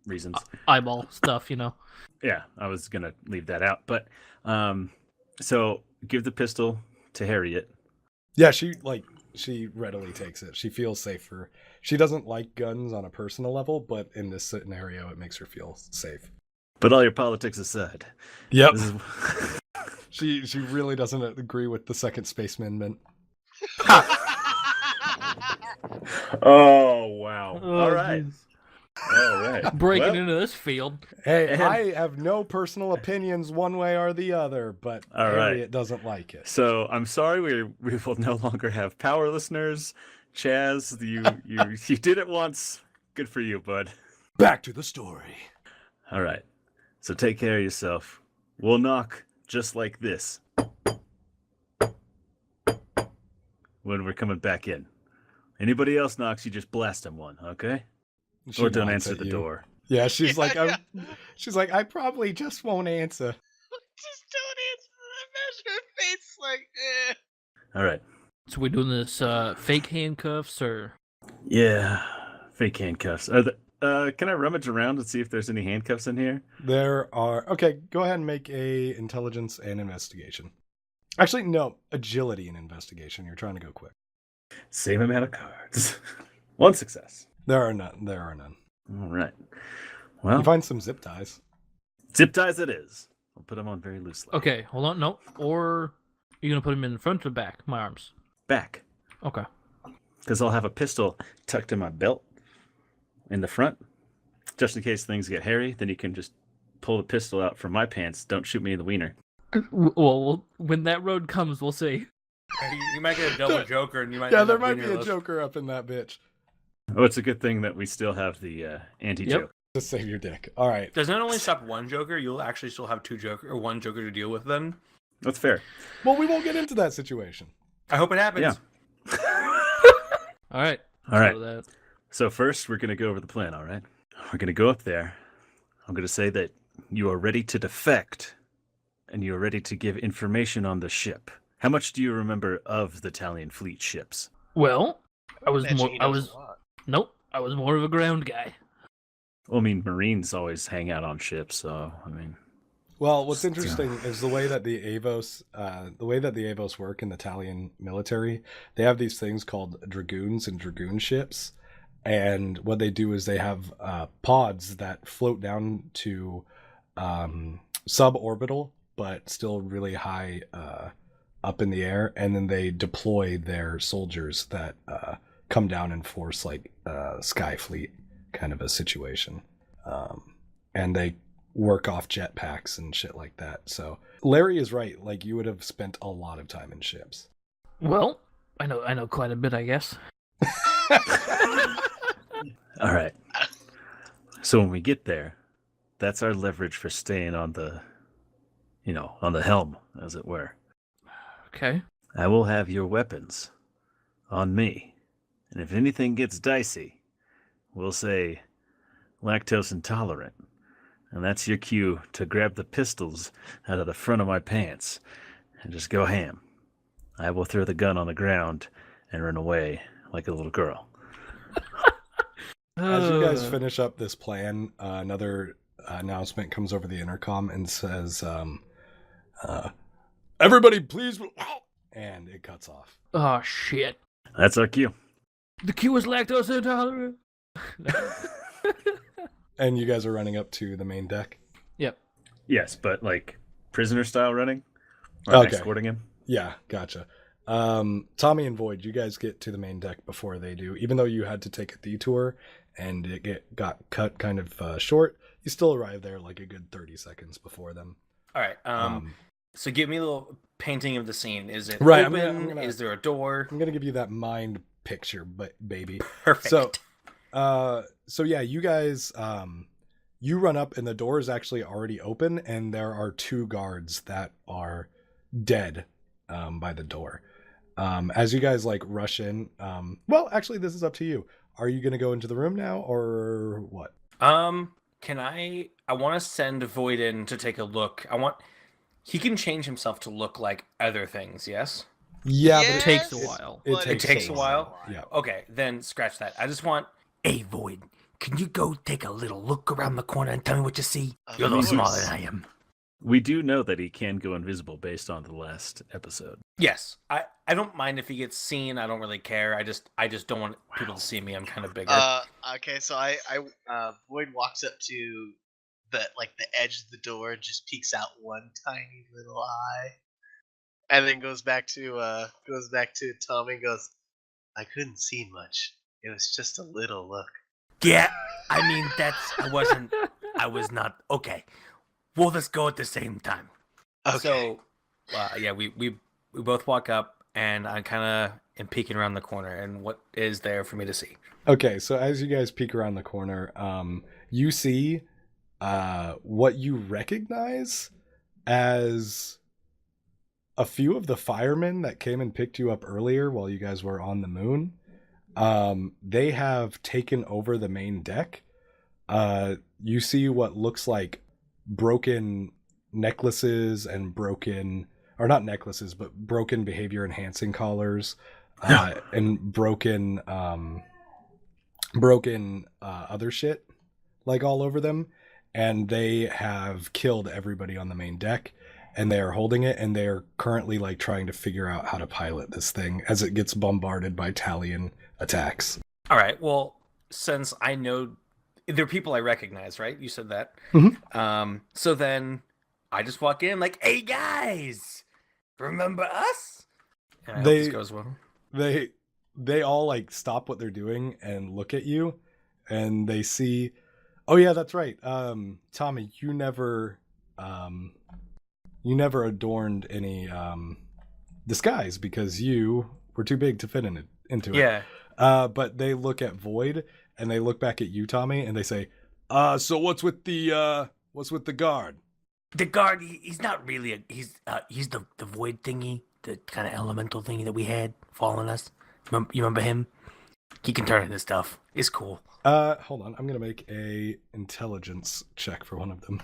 reasons. Eyeball stuff, Yeah, I was going to leave that out. But, so give the pistol to Harriet. Yeah, she readily takes it. She feels safer. She doesn't like guns on a personal level, but in this scenario, it makes her feel safe. But all your politics aside. Yep. This is... She really doesn't agree with the second space amendment. Oh, wow. Oh, all right. geez. All right. Breaking into this field. Hey, And- I have no personal opinions one way or the other, but All right. Harriet doesn't like it. So I'm sorry we will no longer have power listeners. Chaz, you did it once. Good for you, bud. Back to the story. All right. So take care of yourself. We'll knock just like this when we're coming back in. Anybody else knocks, you just blast them one, okay? She Or don't nods answer at the you. door. Yeah, she's Yeah, like, yeah. she's like, I probably just won't answer. Just don't answer. Imagine her face like, eh. All right. So we're doing this fake handcuffs or? Yeah. Fake handcuffs. Can I rummage around and see if there's any handcuffs in here? There are. Okay, go ahead and make a intelligence and investigation. Actually, no, agility and investigation. You're trying to go quick. Same amount of cards. One success. There are none. All right. Well, You find some zip ties. zip ties it is. I'll put them on very loosely. Okay, hold on. No, or you're gonna put them in front or back? My arms. Back. Okay. Because I'll have a pistol tucked in my belt in the front. Just in case things get hairy, then you can just pull the pistol out from my pants. Don't shoot me in the wiener. Well, when that road comes, we'll see. You might get a double joker, and you might. Yeah, end there up might be a winnerless. joker up in that bitch. Oh, it's a good thing that we still have the anti-joke. Just save your dick. All right. Does not only stop one joker, you'll actually still have one joker to deal with. Then That's fair. Well, we won't get into that situation. I hope it happens. Yeah. All right. All right. So that. So first, we're going to go over the plan, all right? We're going to go up there. I'm going to say that you are ready to defect, and you are ready to give information on the ship. How much do you remember of the Italian fleet ships? Well, I was Imagine more. he I knows was. a lot. Nope. I was more of a ground guy. Well, I mean, Marines always hang out on ships, so, I mean... Well, what's interesting is the way that the Avos work in the Italian military. They have these things called dragoons and dragoon ships, and what they do is they have pods that float down to suborbital, but still really high up in the air, and then they deploy their soldiers that come down and force like sky fleet kind of a situation, and they work off jetpacks and shit like that. So Larry is right. Like, you would have spent a lot of time in ships. Well, I know quite a bit, I guess. All right. So when we get there, that's our leverage for staying on the, on the helm, as it were. Okay. I will have your weapons on me. And if anything gets dicey, we'll say lactose intolerant. And that's your cue to grab the pistols out of the front of my pants and just go ham. I will throw the gun on the ground and run away like a little girl. As you guys finish up this plan, another announcement comes over the intercom and says, everybody please, and it cuts off. Oh shit. That's our cue. The Q is lactose intolerant. And you guys are running up to the main deck? Yep. Yes, but like prisoner style running? Or Okay. escorting him? Yeah, gotcha. Tommy and Void, you guys get to the main deck before they do. Even though you had to take a detour and it got cut kind of short, you still arrive there like a good 30 seconds before them. All right. So give me a little painting of the scene. Is it Right, open? Is there a door? I'm gonna give you that mind picture, baby. Perfect. So yeah, you guys, you run up and the door is actually already open, and there are 2 guards that are dead by the door. As you guys like rush in, well, actually, this is up to you. Are you gonna go into the room now or what? Can I want to send Void in to take a look. He can change himself to look like other things, yes? Yeah, but It takes a while. It takes a while? Yeah. Okay, then scratch that. I just want... Hey, Void, can you go take a little look around the corner and tell me what you see? Of You're a little course. smaller than I am. We do know that he can go invisible based on the last episode. Yes. I don't mind if he gets seen. I don't really care. I just don't want people to see me. I'm kind of bigger. Okay, so I Void walks up to the edge of the door and just peeks out one tiny little eye, and then goes back to Tommy and goes, "I couldn't see much. It was just a little look." Yeah, I mean, I was not, okay. We'll just go at the same time. Okay. So, yeah, we both walk up, and I kind of am peeking around the corner. And what is there for me to see? Okay, so as you guys peek around the corner, you see what you recognize as a few of the firemen that came and picked you up earlier while you guys were on the moon. They have taken over the main deck. You see what looks like broken necklaces and broken, or not necklaces, but broken behavior enhancing collars, and broken other shit like all over them. And they have killed everybody on the main deck, and they are holding it, and they are currently like trying to figure out how to pilot this thing as it gets bombarded by Talion attacks. All right. Well, since I know they're people I recognize, right? You said that. Mhm. So then I just walk in like, "Hey guys, remember us?" And I hope this goes well. They all like stop what they're doing and look at you, and they see, oh yeah, that's right. Tommy, you never adorned any disguise because you were too big to fit into it. Yeah. But they look at Void and they look back at you, Tommy, and they say, so what's with the guard? The guard, he's not really he's the void thingy, the kind of elemental thingy that we had following us. You remember him? He can turn into stuff. It's cool. Hold on, I'm gonna make a intelligence check for one of them.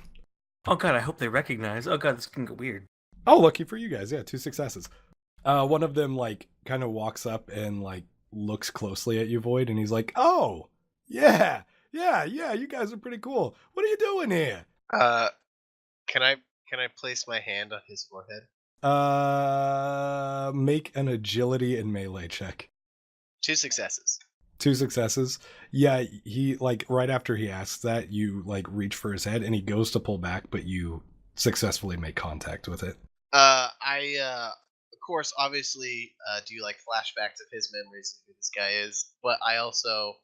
Oh god, I hope they recognize. Oh god, this can get weird. Oh, lucky for you guys, yeah, 2 successes. One of them like kind of walks up and like looks closely at you, Void, and he's like, oh, yeah, you guys are pretty cool. What are you doing here? Can I place my hand on his forehead? Make an agility and melee check. 2 successes. 2 successes. Yeah, he like right after he asks that, you like reach for his head and he goes to pull back, but you successfully make contact with it. I of course obviously do like flashbacks of his memories of who this guy is, but I also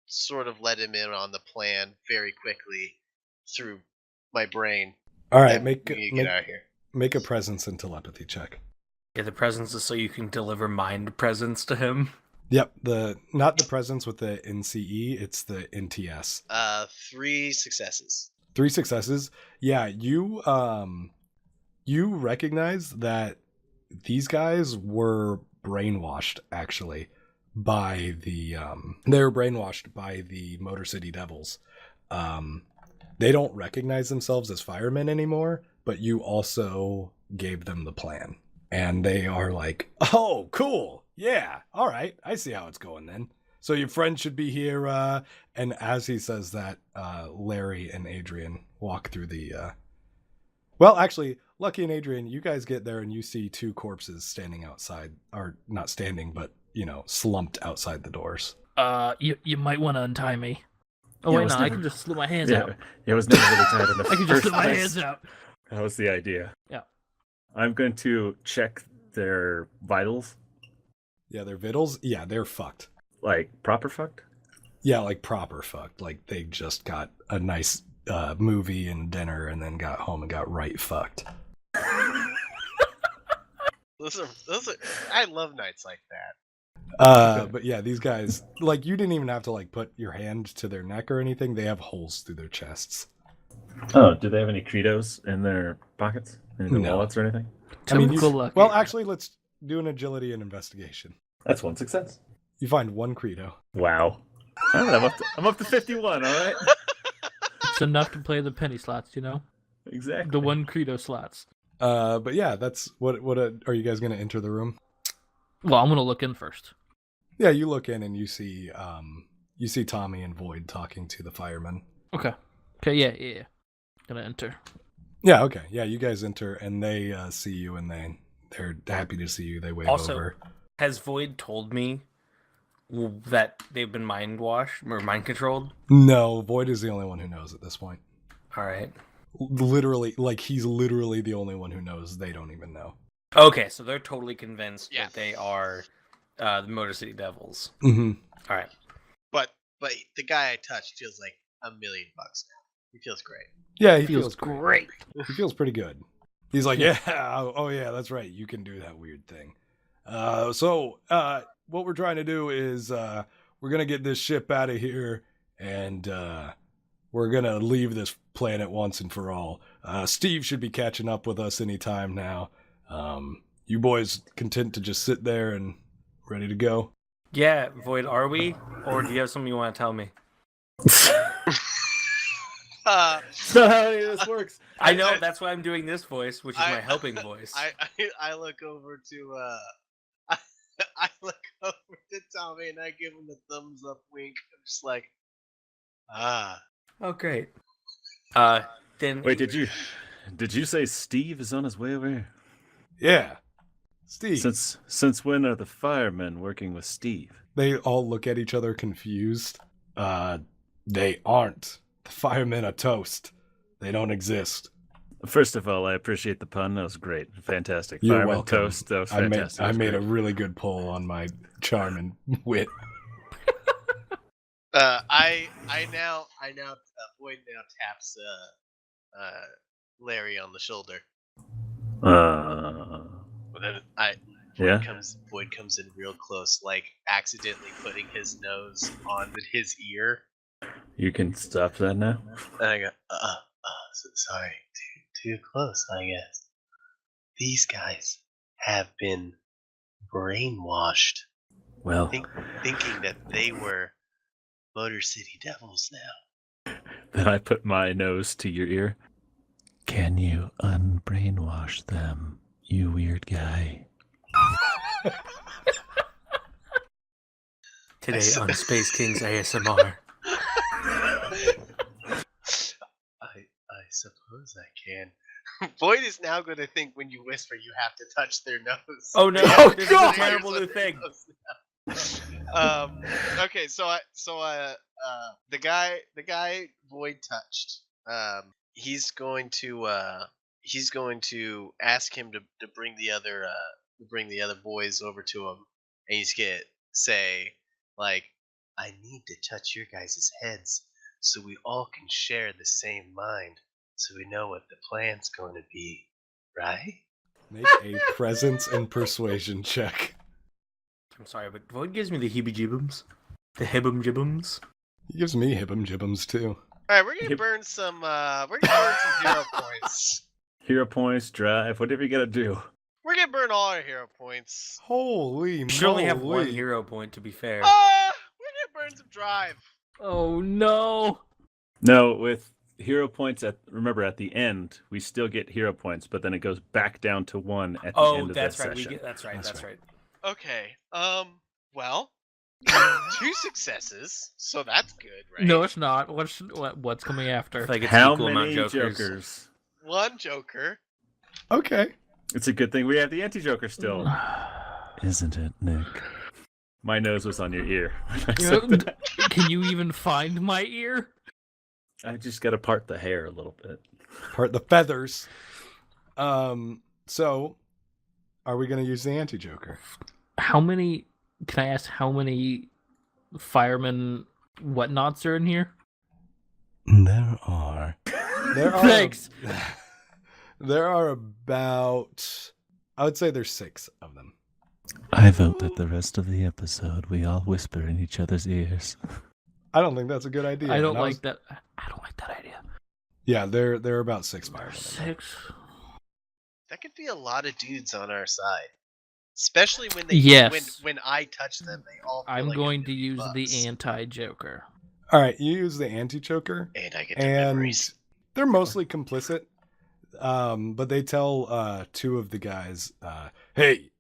sort of let him in on the plan very quickly through my brain. All right, get out of here. Make a presence and telepathy check. Yeah, the presence is so you can deliver mind presence to him. Yep, not the presence with the NCE, it's the NTS. 3 successes. 3 successes. Yeah, you recognize that these guys were brainwashed actually by the they were brainwashed by the Motor City Devils. They don't recognize themselves as firemen anymore, but you also gave them the plan. And they are like, oh, cool. Yeah. All right. I see how it's going then. So your friend should be here. And as he says that, Larry and Adrian walk through the... Well, actually, Lucky and Adrian, you guys get there and you see two corpses standing outside, or not standing, but slumped outside the doors. You might want to untie me. Oh Yeah, it wait, was no, I never- can just slip my hands out. It was never really tied in the I can just first slip my place. hands out. That was the idea. Yeah. I'm going to check their vitals, Yeah, their vittles. Yeah, they're fucked. like proper fucked. Yeah, like proper fucked. Like they just got a nice movie and dinner, and then got home and got right fucked. Those are. I love nights like that. But yeah, these guys, like, you didn't even have to like put your hand to their neck or anything. They have holes through their chests. Oh, do they have any Credos in their pockets? Any No. wallets or anything? Typical Lucky. Well, actually, let's do an agility and investigation. That's one success. You find one credo. Wow. All right, I'm up to 51. All right. It's enough to play the penny slots, Exactly. the one credo slots. But yeah, that's what are you guys gonna enter the room? Well, I'm gonna look in first. Yeah, you look in and you see Tommy and Void talking to the firemen. Okay. Yeah. Gonna enter. Yeah, okay. Yeah, you guys enter and they see you and they're happy to see you. They wave Also, over. Has Void told me that they've been mind washed or mind controlled? No, Void is the only one who knows at this point. All right. Literally, like, he's literally the only one who knows. They don't even know. Okay, so they're totally convinced Yeah. that they are the Motor City Devils. Mm-hmm. All right. But the guy I touched feels like $1 million now. He feels great. Yeah, he Feels great. He feels pretty good. He's like, yeah, oh yeah, that's right. You can do that weird thing. So what we're trying to do is we're gonna get this ship out of here, and we're gonna leave this planet once and for all. Steve should be catching up with us any time now. You boys content to just sit there and ready to go? Yeah, Void, are we? Or do you have something you want to tell me? That's not how any of this works. I know, that's why I'm doing this voice, which is my helping voice. I look over to I look over to Tommy and I give him the thumbs up wink. I'm just like, Oh, great. Then Wait, did you say Steve is on his way over here? Yeah, Steve. Since when are the firemen working with Steve? They all look at each other confused. They aren't. The firemen are toast. They don't exist. First of all, I appreciate the pun. That was great. Fantastic. You're Fireman welcome. toast. That was fantastic. I made a great. really good pull on my charm and wit. I now Boyd now taps Larry on the shoulder. But then Boyd comes in real close, like accidentally putting his nose on his ear. You can stop that now. And I go, sorry, too close, I guess. These guys have been brainwashed, Well, thinking that they were Motor City Devils now. then I put my nose to your ear. Can you unbrainwash them, you weird guy? today on Space Kings ASMR. I suppose I can. Boyd is now going to think when you whisper, you have to touch their nose. Oh no! Oh, this God! is a terrible new thing. Okay, so the guy Boyd touched. He's going to ask him to bring the other boys over to him, and he's gonna say like, I need to touch your guys' heads so we all can share the same mind, so we know what the plan's going to be, right? Make a presence and persuasion check. I'm sorry, but Void gives me the heebie-jibbums. The hibum-jibbums. He gives me hibum-jibbums too. All right, we're gonna burn some hero points. Hero points, drive, whatever you gotta do. We're gonna burn all our hero points. Holy You should only have one moly. hero point, to be fair. We're gonna burn some drive. Oh no! No, with hero points at the end, we still get hero points, but then it goes back down to 1 at the end of that's that right. session. That's right. Okay. Well, 2 successes, so that's good, right? No, it's not. What's coming after? Like it's How equal amount many jokers. jokers? 1 joker, Okay. It's a good thing we have the anti-Joker still. Isn't it, Nick? My nose was on your ear when I said that. Can you even find my ear? I just got to part the hair a little bit. Part the feathers. So, are we going to use the anti-Joker? How many? Can I ask how many firemen whatnots are in here? There are. There are Thanks. There are about, I would say there's 6 of them. I vote that the rest of the episode we all whisper in each other's ears. I don't think that's a good idea. I don't And like that. I don't like that idea. Yeah, there are about 6 firemen. in there. 6. That could be a lot of dudes on our side, especially when they Yes. when I touch them, they all. Feel I'm like going $1 to million use bucks. the anti-Joker. All right, you use the anti-Joker, And I get the and memories. they're mostly complicit. But they tell 2 of the guys, "Hey,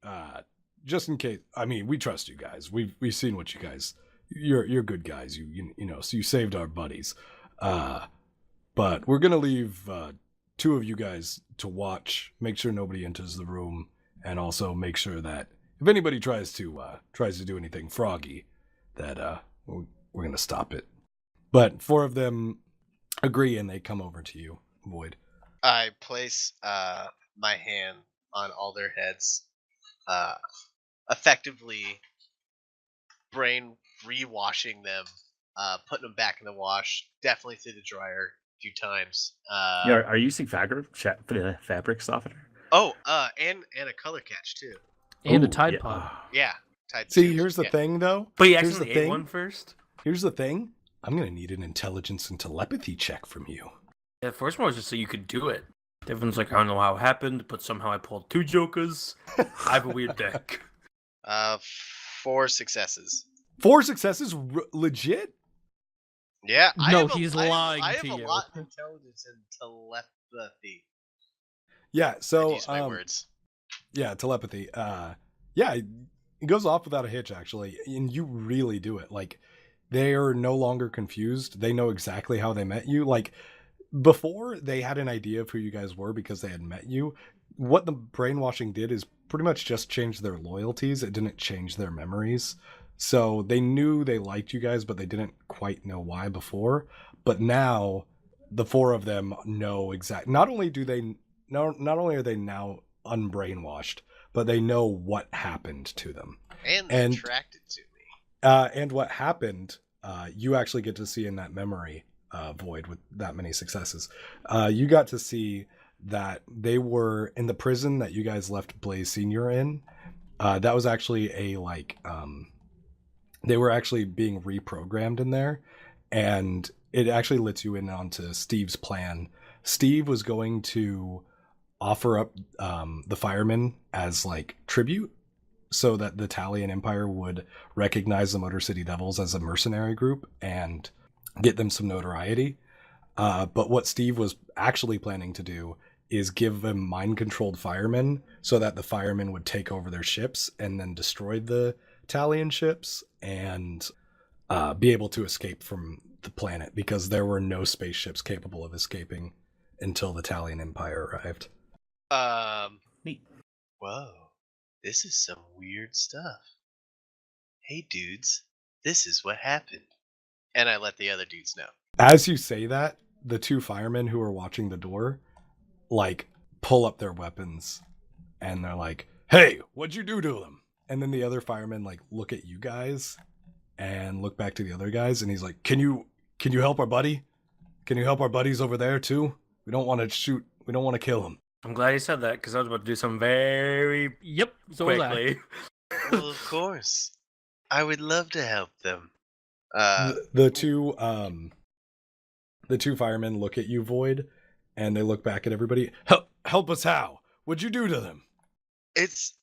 just in case. I mean, we trust you guys. We've seen what you guys. You're good guys. You know. So you saved our buddies. But we're gonna leave 2 of you guys to watch. Make sure nobody enters the room, and also make sure that if anybody tries to do anything froggy, that we're gonna stop it." But 4 of them agree, and they come over to you, Void. I place my hand on all their heads, effectively brain rewashing them, putting them back in the wash, definitely through the dryer a few times. Yeah, are you using fabric softener? And a color catch too. And a Ooh, Tide yeah. Pod. Yeah. Tide See, suit. here's the Yeah. thing, though. But you Here's actually the ate thing. one first? Here's the thing. I'm gonna need an intelligence and telepathy check from you. Yeah, the first one was just so you could do it. Devon's like, I don't know how it happened, but somehow I pulled 2 jokers. I have a weird deck. 4 successes. 4 successes, legit. Yeah. No, he's lying I have to a you. lot of intelligence and telepathy. Yeah. I So, use my words. yeah, telepathy. Yeah, it goes off without a hitch, actually, and you really do it. Like, they are no longer confused. They know exactly how they met you. Like, before they had an idea of who you guys were because they had met you. What the brainwashing did is pretty much just change their loyalties. It didn't change their memories. So they knew they liked you guys, but they didn't quite know why before. But now, the 4 of them know exactly. Not only are they now unbrainwashed, but they know what happened to them. And they're and- attracted to me. And what happened, you actually get to see in that memory, Void, with that many successes. You got to see that they were in the prison that you guys left Blaze Senior in. That was actually they were actually being reprogrammed in there, and it actually lets you in onto Steve's plan. Steve was going to offer up the firemen as like tribute, so that the Talion Empire would recognize the Motor City Devils as a mercenary group and get them some notoriety. But what Steve was actually planning to do is give them mind-controlled firemen so that the firemen would take over their ships and then destroy the Talion ships and be able to escape from the planet, because there were no spaceships capable of escaping until the Talion Empire arrived. Neat. Whoa. This is some weird stuff. Hey dudes, this is what happened. And I let the other dudes know. As you say that, the 2 firemen who are watching the door, like, pull up their weapons, and they're like, "Hey, what'd you do to them?" And then the other firemen, like, look at you guys, and look back to the other guys, and he's like, Can you help our buddy? Can you help our buddies over there, too? We don't want to shoot, we don't want to kill them. I'm glad you said that, because I was about to do something very Yep. So was I. quickly. Well, of course. I would love to help them. The 2 firemen look at you, Void, and they look back at everybody. Help us how? What'd you do to them? It's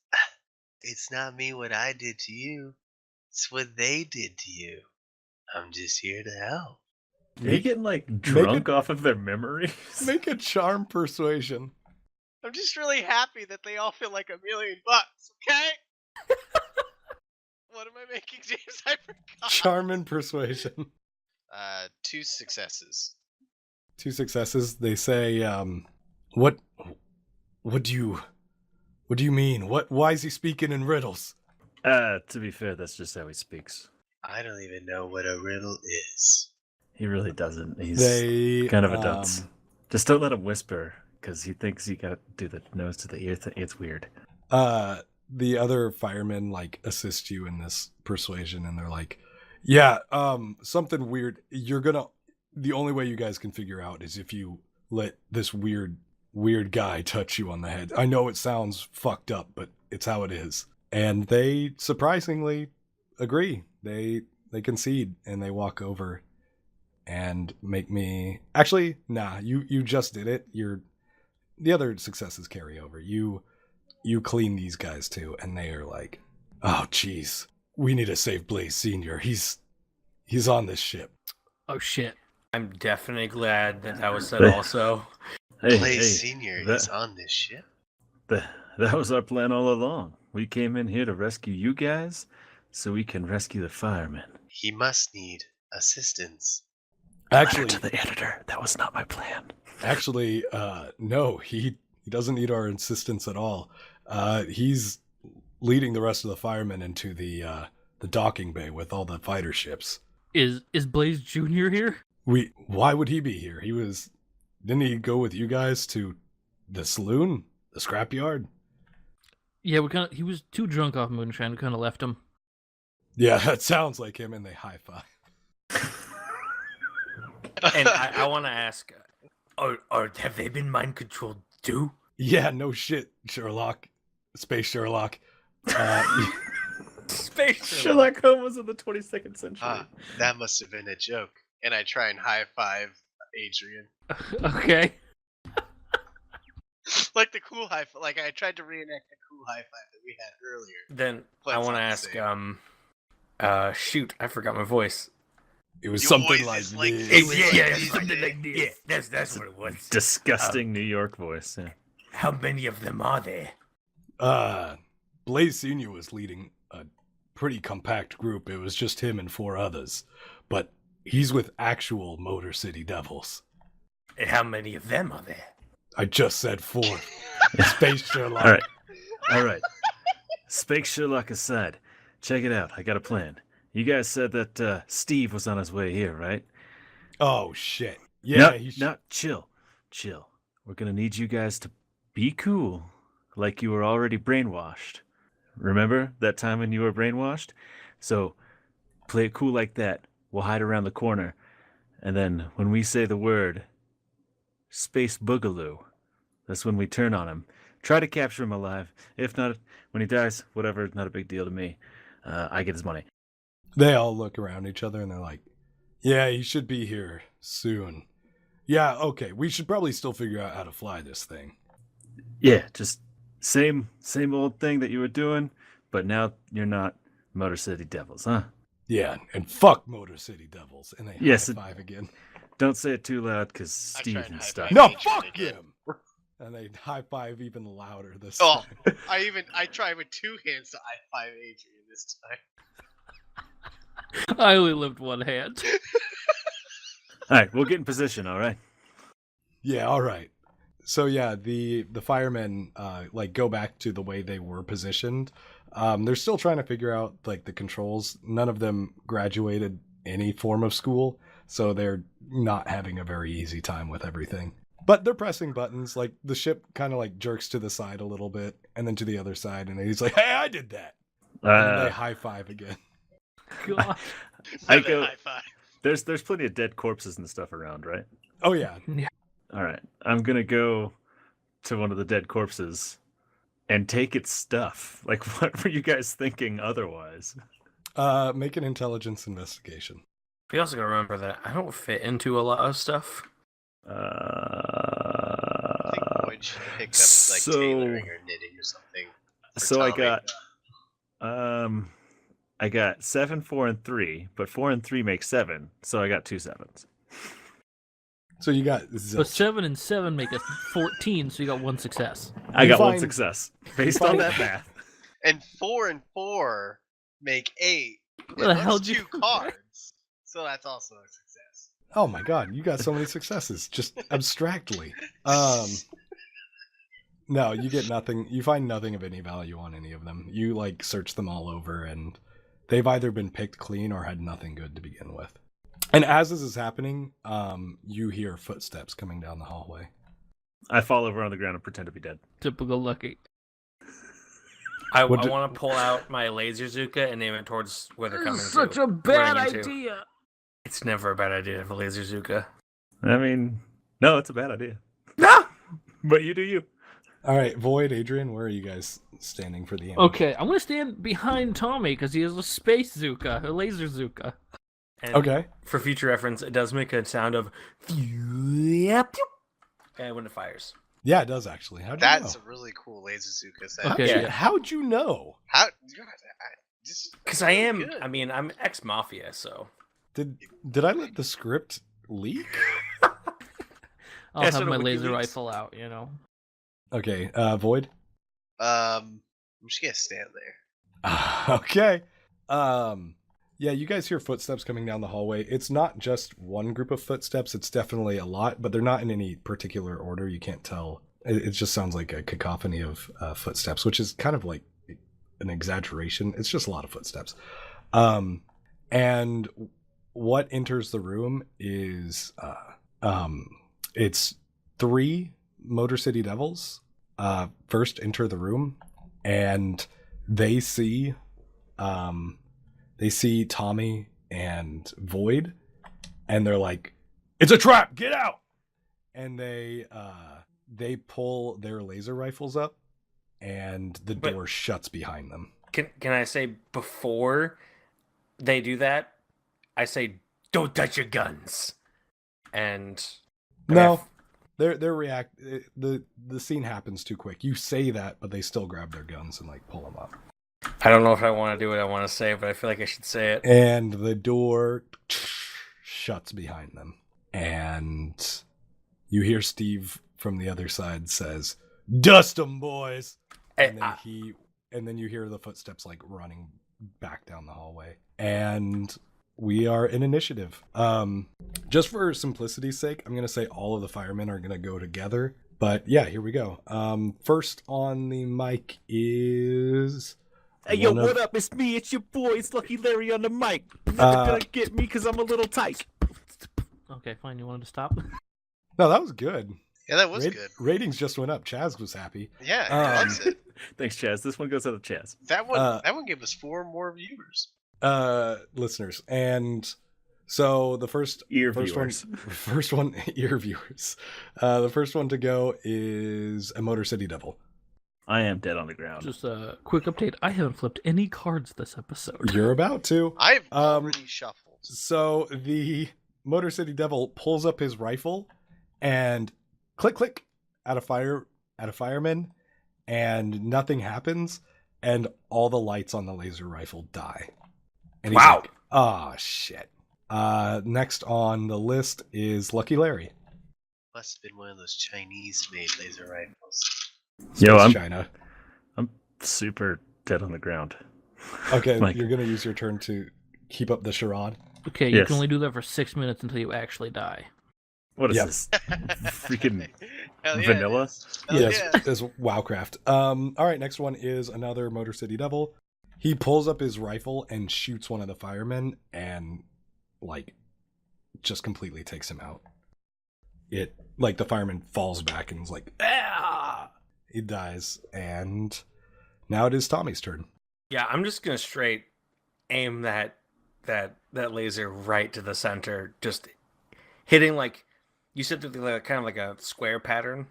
not me what I did to you. It's what they did to you. I'm just here to help. Are you getting like drunk off of their memories? Make a charm persuasion. I'm just really happy that they all feel like $1 million, okay? What am I making, James? I forgot. Charm and persuasion. 2 successes. 2 successes. They say, what What do you mean? Why is he speaking in riddles? To be fair, that's just how he speaks. I don't even know what a riddle is. He really doesn't. He's They kind of a dunce. Just don't let him whisper, because he thinks you gotta do the nose to the ear thing. It's weird. The other firemen like assist you in this persuasion, and they're like, yeah, something weird. The only way you guys can figure out is if you let this weird guy touch you on the head. I know it sounds fucked up, but it's how it is. And they surprisingly agree. They concede, and they walk over and make me... Actually, nah, you just did it. The other successes carry over. You clean these guys too, and they are like, oh jeez, we need to save Blaze Senior. He's on this ship. Oh shit. I'm definitely glad that was said also. Blaze Senior is on this ship. That was our plan all along. We came in here to rescue you guys, so we can rescue the firemen. He must need assistance. Letter to the editor. That was not my plan. Actually, no, he doesn't need our insistence at all. He's leading the rest of the firemen into the docking bay with all the fighter ships. Is Blaze Jr. here? Why would he be here? Didn't he go with you guys to the saloon, the scrapyard? Yeah, he was too drunk off moonshine. We kind of left him. Yeah, that sounds like him, and they high five. And I want to ask, have they been mind controlled too? Yeah, no shit, Sherlock. Space Sherlock. Space Sherlock Holmes was in the 22nd century. That must have been a joke. And I try and high five Adrian. Okay. Like the cool high five. Like I tried to reenact the cool high five that we had earlier. Then But I it's want to not the ask, shoot, I forgot my voice. It was Your something voice like is like this. this. Something like this. Yeah, that's what it was. Disgusting New York voice. Yeah. How many of them are there? Blaze Senior was leading a pretty compact group. It was just him and 4 others. But he's with actual Motor City Devils. And how many of them are there? I just said 4. Space Sherlock. All right. Space Sherlock aside, check it out. I got a plan. You guys said that Steve was on his way here, right? Oh, shit. Yeah, chill. We're gonna need you guys to be cool, like you were already brainwashed. Remember that time when you were brainwashed? So, play it cool like that. We'll hide around the corner. And then, when we say the word, Space Boogaloo, that's when we turn on him. Try to capture him alive. If not, when he dies, whatever, not a big deal to me. I get his money. They all look around each other and they're like, yeah, he should be here soon. Yeah, okay, we should probably still figure out how to fly this thing. Yeah, just same old thing that you were doing, but now you're not Motor City Devils, huh? Yeah, and fuck Motor City Devils. And they Yes, high five again. Don't say it too loud, because I Steve tried and high stuff. five. No, Adrian fuck again. him! And they high five even louder this Oh, time. I tried with 2 hands to high five Adrian this time. I only lived one hand. All right, we'll get in position, all right? Yeah, all right. So yeah, the firemen go back to the way they were positioned. They're still trying to figure out like the controls. None of them graduated any form of school, so they're not having a very easy time with everything. But they're pressing buttons. Like the ship kind of like jerks to the side a little bit, and then to the other side, and he's like, "Hey, I did that." And then they high five again. God. I Another go. high five. There's plenty of dead corpses and stuff around, right? Oh yeah. All right, I'm gonna go to one of the dead corpses and take its stuff. Like, what were you guys thinking otherwise? Make an intelligence investigation. We also gotta remember that I don't fit into a lot of stuff. I think Boyd should pick up like So- tailoring or knitting or something. for So I Tommy. got 7, 4, and 3, but 4 and 3 make 7, so I got 2 7s. So you got So 7 and 7 make us 14, so you got 1 success. I You got 1 find- success based on find- that math. And 4 and 4 make 8. Where the and hell that's did you- 2 cards. So that's also a success. Oh my god, you got so many successes, just abstractly. No, you get nothing. You find nothing of any value on any of them. You like search them all over, and they've either been picked clean or had nothing good to begin with. And as this is happening, you hear footsteps coming down the hallway. I fall over on the ground and pretend to be dead. Typical Lucky. I What do- want to pull out my laser Zuka and aim it towards where they're coming This is to. such a bad running into. idea. It's never a bad idea to have a laser Zuka. I mean, no, it's a bad idea. No! But you do you. All right, Void, Adrian, where are you guys standing for the ambush? Okay, I'm gonna stand behind Tommy because he has a space Zuka, a laser Zuka. And Okay. for future reference, it does make a sound of and when it fires. Yeah, it does actually. How'd you That's know? a really cool laser Zuka sound. Okay. Yeah. How'd you know? How? Just Because I am, good. I mean, I'm ex-mafia, so. Did I let the script leak? I'll Yeah, so have the my laser WikiLeaks. rifle out, you know. Okay, Void. I'm just gonna stand there. Okay. Yeah, you guys hear footsteps coming down the hallway. It's not just one group of footsteps, it's definitely a lot, but they're not in any particular order. You can't tell. It just sounds like a cacophony of footsteps, which is kind of like an exaggeration. It's just a lot of footsteps. And what enters the room is it's 3 Motor City Devils first enter the room, and they see Tommy and Void, and they're like, "It's a trap! Get out!" And they pull their laser rifles up, and the But- door shuts behind them. Can I say before they do that, I say, don't touch your guns. And No, the scene happens too quick. You say that, but they still grab their guns and like pull them up. I don't know if I want to do what I want to say, but I feel like I should say it. And the door shuts behind them. And you hear Steve from the other side says, "Dust 'em, boys." And then you hear the footsteps like running back down the hallway. And we are in initiative. Just for simplicity's sake, I'm gonna say all of the firemen are gonna go together. But yeah, here we go. First on the mic is Hey, yo, one of- what up? It's me. It's your boy. It's Lucky Larry on the mic. Nothing Uh, gonna get me because I'm a little tight. Okay, fine. You wanted to stop? No, that was good. Yeah, that was good. Ratings just went up. Chaz was happy. Yeah, he likes it. Thanks, Chaz. This one goes out to Chaz. That one gave us 4 more viewers. Listeners, and so the first Ear first one, viewers. first one ear viewers. The first one to go is a Motor City Devil. I am dead on the ground. Just a quick update. I haven't flipped any cards this episode. You're about to. I've already shuffled. So the Motor City Devil pulls up his rifle and click click at a fireman, and nothing happens, and all the lights on the laser rifle die. And he's Wow. like, "Ah, shit." Next on the list is Lucky Larry. Must have been one of those Chinese-made laser rifles. Yo, Space I'm China. super dead on the ground. Okay, Like- you're gonna use your turn to keep up the charade. Okay, you Yes. can only do that for 6 minutes until you actually die. What is Yep. this? Freaking Hell yeah, vanilla? it is. Hell Yes, yeah. it's Wowcraft. All right, next one is another Motor City Devil. He pulls up his rifle and shoots one of the firemen, and like just completely takes him out. It like the fireman falls back and is like, "Ah!" He dies, and now it is Tommy's turn. Yeah, I'm just gonna straight aim that laser right to the center, just hitting like you said, like, kind of like a square pattern.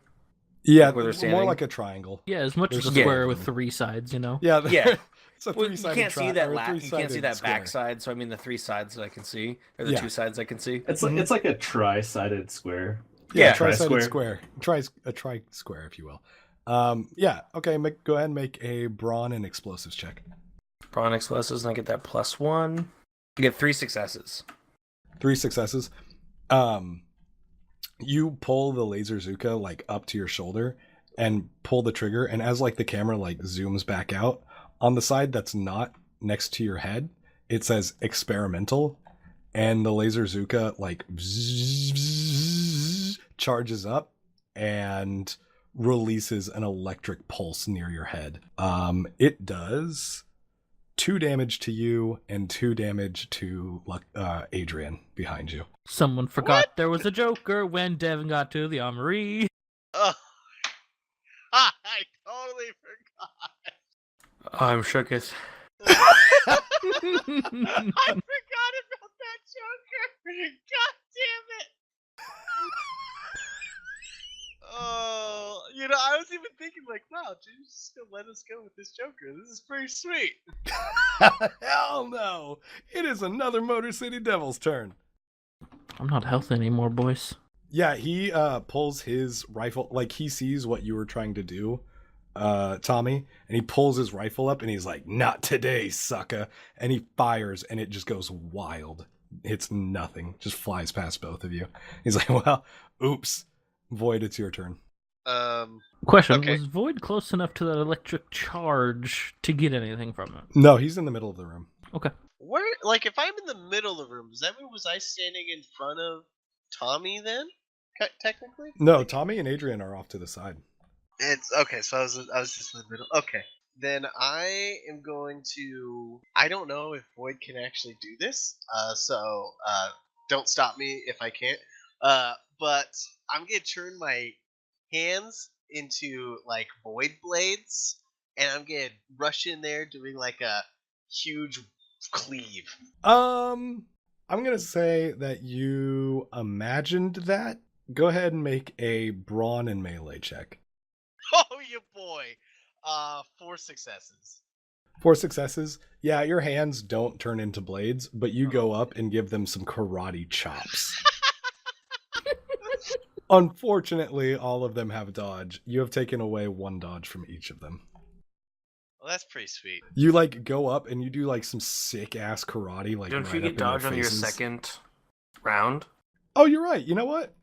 Yeah, Where they're more standing? like a triangle. Yeah, as much as a There's- square Yeah. with 3 sides, you know? Yeah, Yeah. It's a Well, you three-sided can't see tri- that or a you can't see three-sided that square. backside, so I mean the 3 sides that I can see, or the Yeah. 2 sides I can see. It's like a tri-sided square. Yeah, Yeah. tri-sided Tri-square. square. A tri-square, if you will. Yeah, okay, go ahead and make a brawn and explosives check. Brawn explosives, and I get that +1. I get 3 successes. 3 successes. You pull the laser Zuka like up to your shoulder and pull the trigger, and as like the camera like zooms back out, on the side that's not next to your head, it says experimental, and the laser Zuka like charges up and releases an electric pulse near your head. It does 2 damage to you and 2 damage to Adrian behind you. Someone forgot there was a Joker when Devin got to the armory. Oh, I totally forgot. I'm shook as. I forgot about that Joker. God damn it. Oh, I was even thinking like, wow, dude's just gonna let us go with this Joker. This is pretty sweet. Hell no! It is another Motor City Devil's turn. I'm not healthy anymore, boys. Yeah, he pulls his rifle, like he sees what you were trying to do, Tommy, and he pulls his rifle up and he's like, "Not today, sucker!" And he fires, and it just goes wild. Hits nothing, just flies past both of you. He's like, "Well, oops." Void, it's your turn. Question, Okay. was Void close enough to that electric charge to get anything from it? No, he's in the middle of the room. Okay. Where, like, if I'm in the middle of the room, does that mean was I standing in front of Tommy then? Technically? No, Tommy and Adrian are off to the side. It's okay. So I was just in the middle. Okay, then I am going to. I don't know if Void can actually do this. So don't stop me if I can't. But I'm gonna turn my hands into like void blades, and I'm gonna rush in there doing like a huge cleave. I'm gonna say that you imagined that. Go ahead and make a brawn and melee check. Oh, you boy. 4 successes. 4 successes. Yeah, your hands don't turn into blades, but you go up and give them some karate chops. Unfortunately, all of them have dodge. You have taken away 1 dodge from each of them. Well, that's pretty sweet. You like go up and you do like some sick ass karate, like Don't right you up get in their dodge on your faces. second round? Oh, you're right. You know what?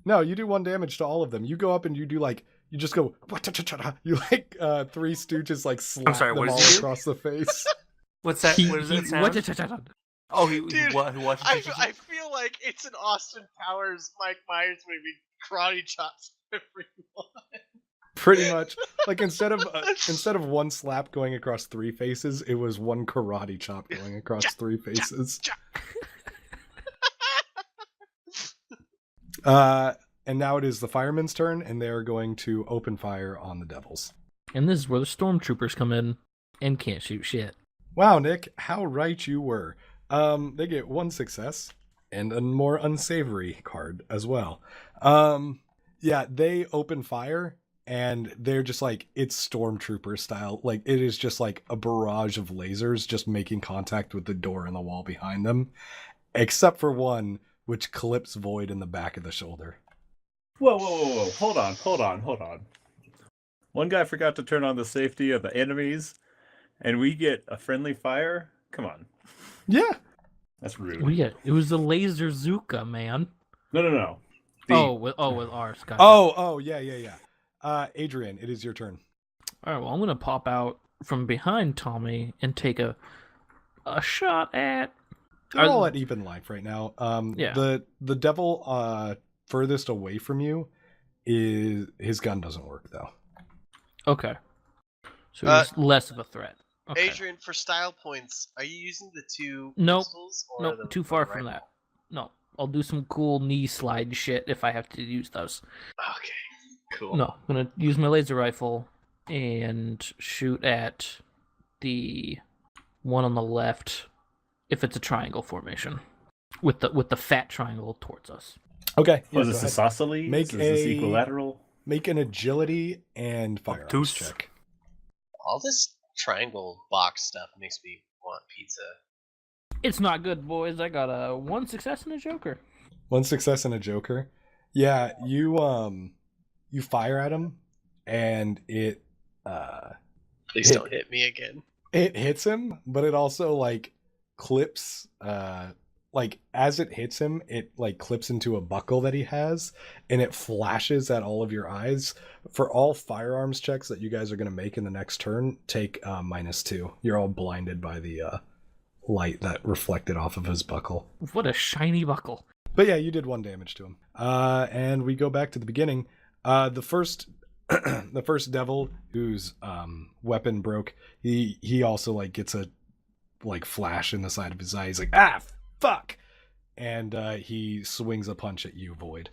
No, you do 1 damage to all of them. You go up and you do like you just go. You like 3 Stooges like slap sorry, them what all does he do? across the face. What's that? What does that sound? Oh, he Dude, watches. I feel like it's an Austin Powers, Mike Myers movie. Karate chops everyone. Pretty much, like instead of 1 slap going across 3 faces, it was 1 karate chop going across 3 faces. And now it is the fireman's turn, and they are going to open fire on the devils. And this is where the stormtroopers come in and can't shoot shit. Wow, Nick, how right you were. They get 1 success and a more unsavory card as well. Yeah, they open fire, and they're just like, it's stormtrooper style. Like, it is just like a barrage of lasers just making contact with the door and the wall behind them, except for one, which clips Void in the back of the shoulder. Whoa. Hold on. One guy forgot to turn on the safety of the enemies, and we get a friendly fire? Come on. Yeah. That's rude. It was the laser Zuka, man. No. With ours. Gotcha. Oh, yeah. Adrian, it is your turn. All right, well, I'm going to pop out from behind Tommy and take a shot at... They're all at even life right now. Yeah. The devil furthest away from you, is his gun doesn't work, though. Okay. So he's less of a threat. Okay. Adrian, for style points, are you using the 2 Nope. pistols? Or Nope, too far from that. No, I'll do some cool knee slide shit if I have to use those. Okay, cool. No, I'm gonna use my laser rifle and shoot at the one on the left if it's a triangle formation, with the fat triangle towards us. Okay. Was yeah, this go ahead. isosceles? Make Is this a- equalateral? Make an agility and firearms Obtuse. check. All this triangle box stuff makes me want pizza. It's not good, boys. I got a 1 success and a joker. 1 success and a joker. Yeah, you fire at him, and it Please don't hit me again. it hits him, but it also like clips like as it hits him, it like clips into a buckle that he has, and it flashes at all of your eyes. For all firearms checks that you guys are going to make in the next turn, take -2. You're all blinded by the light that reflected off of his buckle. What a shiny buckle. But yeah, you did 1 damage to him. And we go back to the beginning. The first the first devil whose weapon broke, he also like gets a like flash in the side of his eye. He's like, ah, fuck, and he swings a punch at you, Void.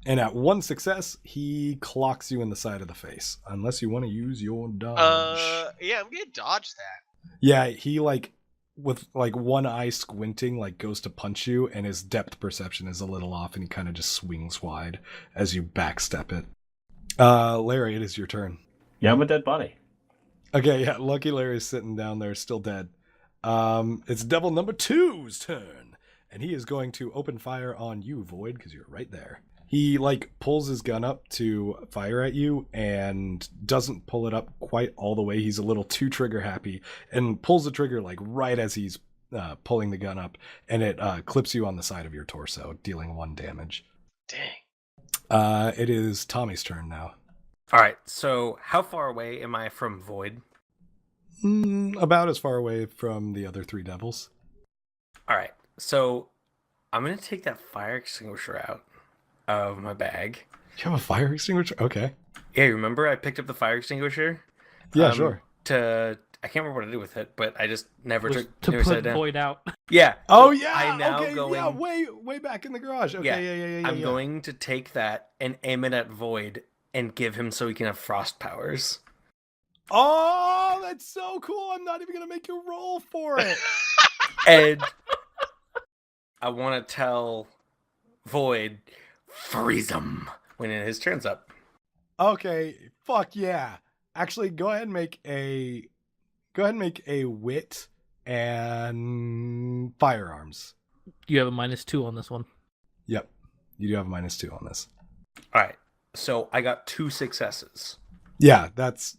And at one success, he clocks you in the side of the face. Unless you want to use your dodge. Yeah, I'm gonna dodge that. Yeah, he like with like one eye squinting, like goes to punch you, and his depth perception is a little off, and he kind of just swings wide as you backstep it. Larry, it is your turn. Yeah, I'm a dead body. Okay, yeah, Lucky Larry's sitting down there, still dead. It's Devil number 2's turn, and he is going to open fire on you, Void, because you're right there. He like pulls his gun up to fire at you and doesn't pull it up quite all the way. He's a little too trigger happy and pulls the trigger like right as he's pulling the gun up, and it clips you on the side of your torso, dealing 1 damage. Dang. It is Tommy's turn now. All right. So how far away am I from Void? About as far away from the other 3 devils. All right. So I'm gonna take that fire extinguisher out of my bag. You have a fire extinguisher? Okay. Yeah, you remember I picked up the fire extinguisher? Yeah, sure. I can't remember what to do with it, but I just never Was took to never set it put down. Void out. Yeah. Oh so yeah. I'm now okay. going. Yeah. Way back in the garage. Okay. Yeah. I'm going to take that and aim it at Void and give him so he can have frost powers. Oh, that's so cool! I'm not even gonna make you roll for it. And I want to tell Void, freeze him when his turn's up. Okay. Fuck yeah. Actually, go ahead and make a wit and firearms. You have a -2 on this one. Yep. You do have a -2 on this. All right. So I got 2 successes. Yeah, that's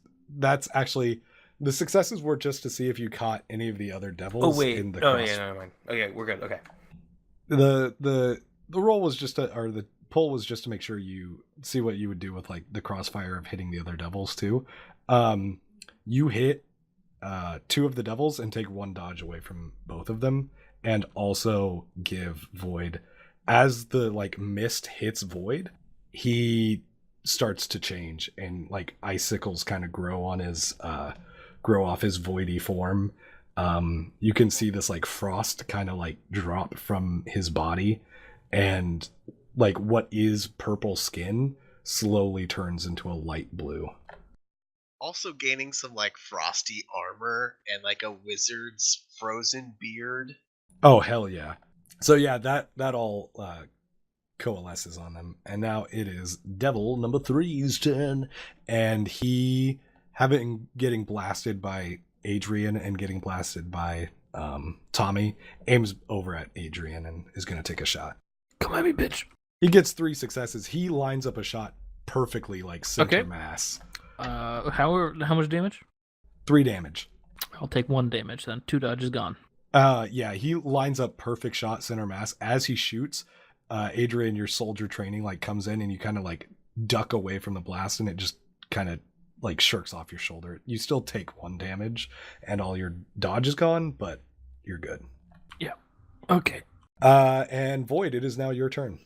actually the successes were just to see if you caught any of the other devils. Oh wait. In the Oh cross. yeah, never mind. Okay, we're good. Okay. The roll was just the pull was just to make sure you see what you would do with like the crossfire of hitting the other devils too. You hit 2 of the devils and take 1 dodge away from both of them, and also give Void, as the like mist hits Void, he starts to change, and like icicles kind of grow off his voidy form. You can see this like frost kind of like drop from his body, and like what is purple skin slowly turns into a light blue. Also gaining some like frosty armor and like a wizard's frozen beard. Oh hell yeah. So yeah, that all coalesces on them, and now it is Devil number 3's turn, and he, getting blasted by Adrian and getting blasted by Tommy, aims over at Adrian and is going to take a shot. Come at me, bitch. He gets 3 successes. He lines up a shot perfectly, like center Okay. mass. How much damage? 3 damage. I'll take 1 damage then. 2 dodges gone. Yeah, he lines up perfect shot center mass. As he shoots, Adrian, your soldier training like comes in, and you kind of like duck away from the blast, and it just kind of like shirks off your shoulder. You still take 1 damage, and all your dodge is gone, but you're good. Yeah. Okay. And Void, it is now your turn.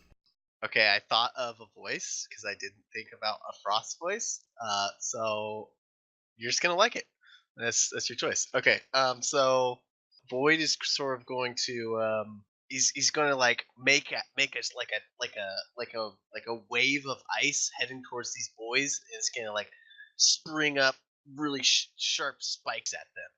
Okay, I thought of a voice because I didn't think about a frost voice. So you're just gonna like it. That's your choice. Okay. So Void is sort of going to he's going to like make us like a wave of ice heading towards these boys, and it's gonna like spring up really sharp spikes at them.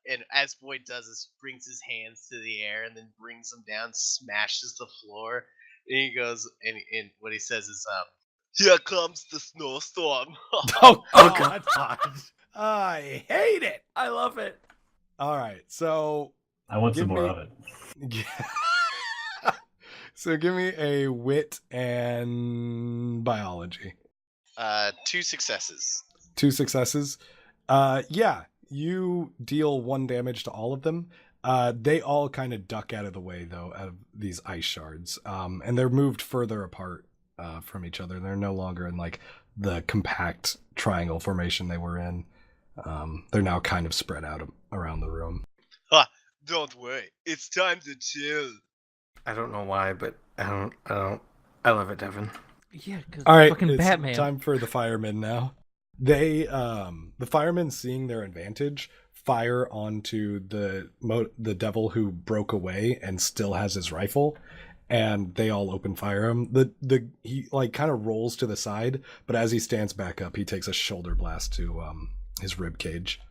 And as Void does this, brings his hands to the air and then brings them down, smashes the floor. And he goes, and what he says is, "Here comes the snowstorm." Oh God. I hate it. I love it. All right, so I want Give some more me- of it. so give me a wit and biology. 2 successes. 2 successes. Yeah, you deal 1 damage to all of them. They all kind of duck out of the way, though, out of these ice shards. And they're moved further apart from each other. They're no longer in, like, the compact triangle formation they were in. They're now kind of spread out around the room. Don't worry, it's time to chill. I don't know why, but I love it, Devin. Yeah, because All right, fucking it's Batman. time for the firemen now. They, the firemen, seeing their advantage, fire onto the devil who broke away and still has his rifle, and they all open fire him. He like kind of rolls to the side, but as he stands back up, he takes a shoulder blast to his rib cage,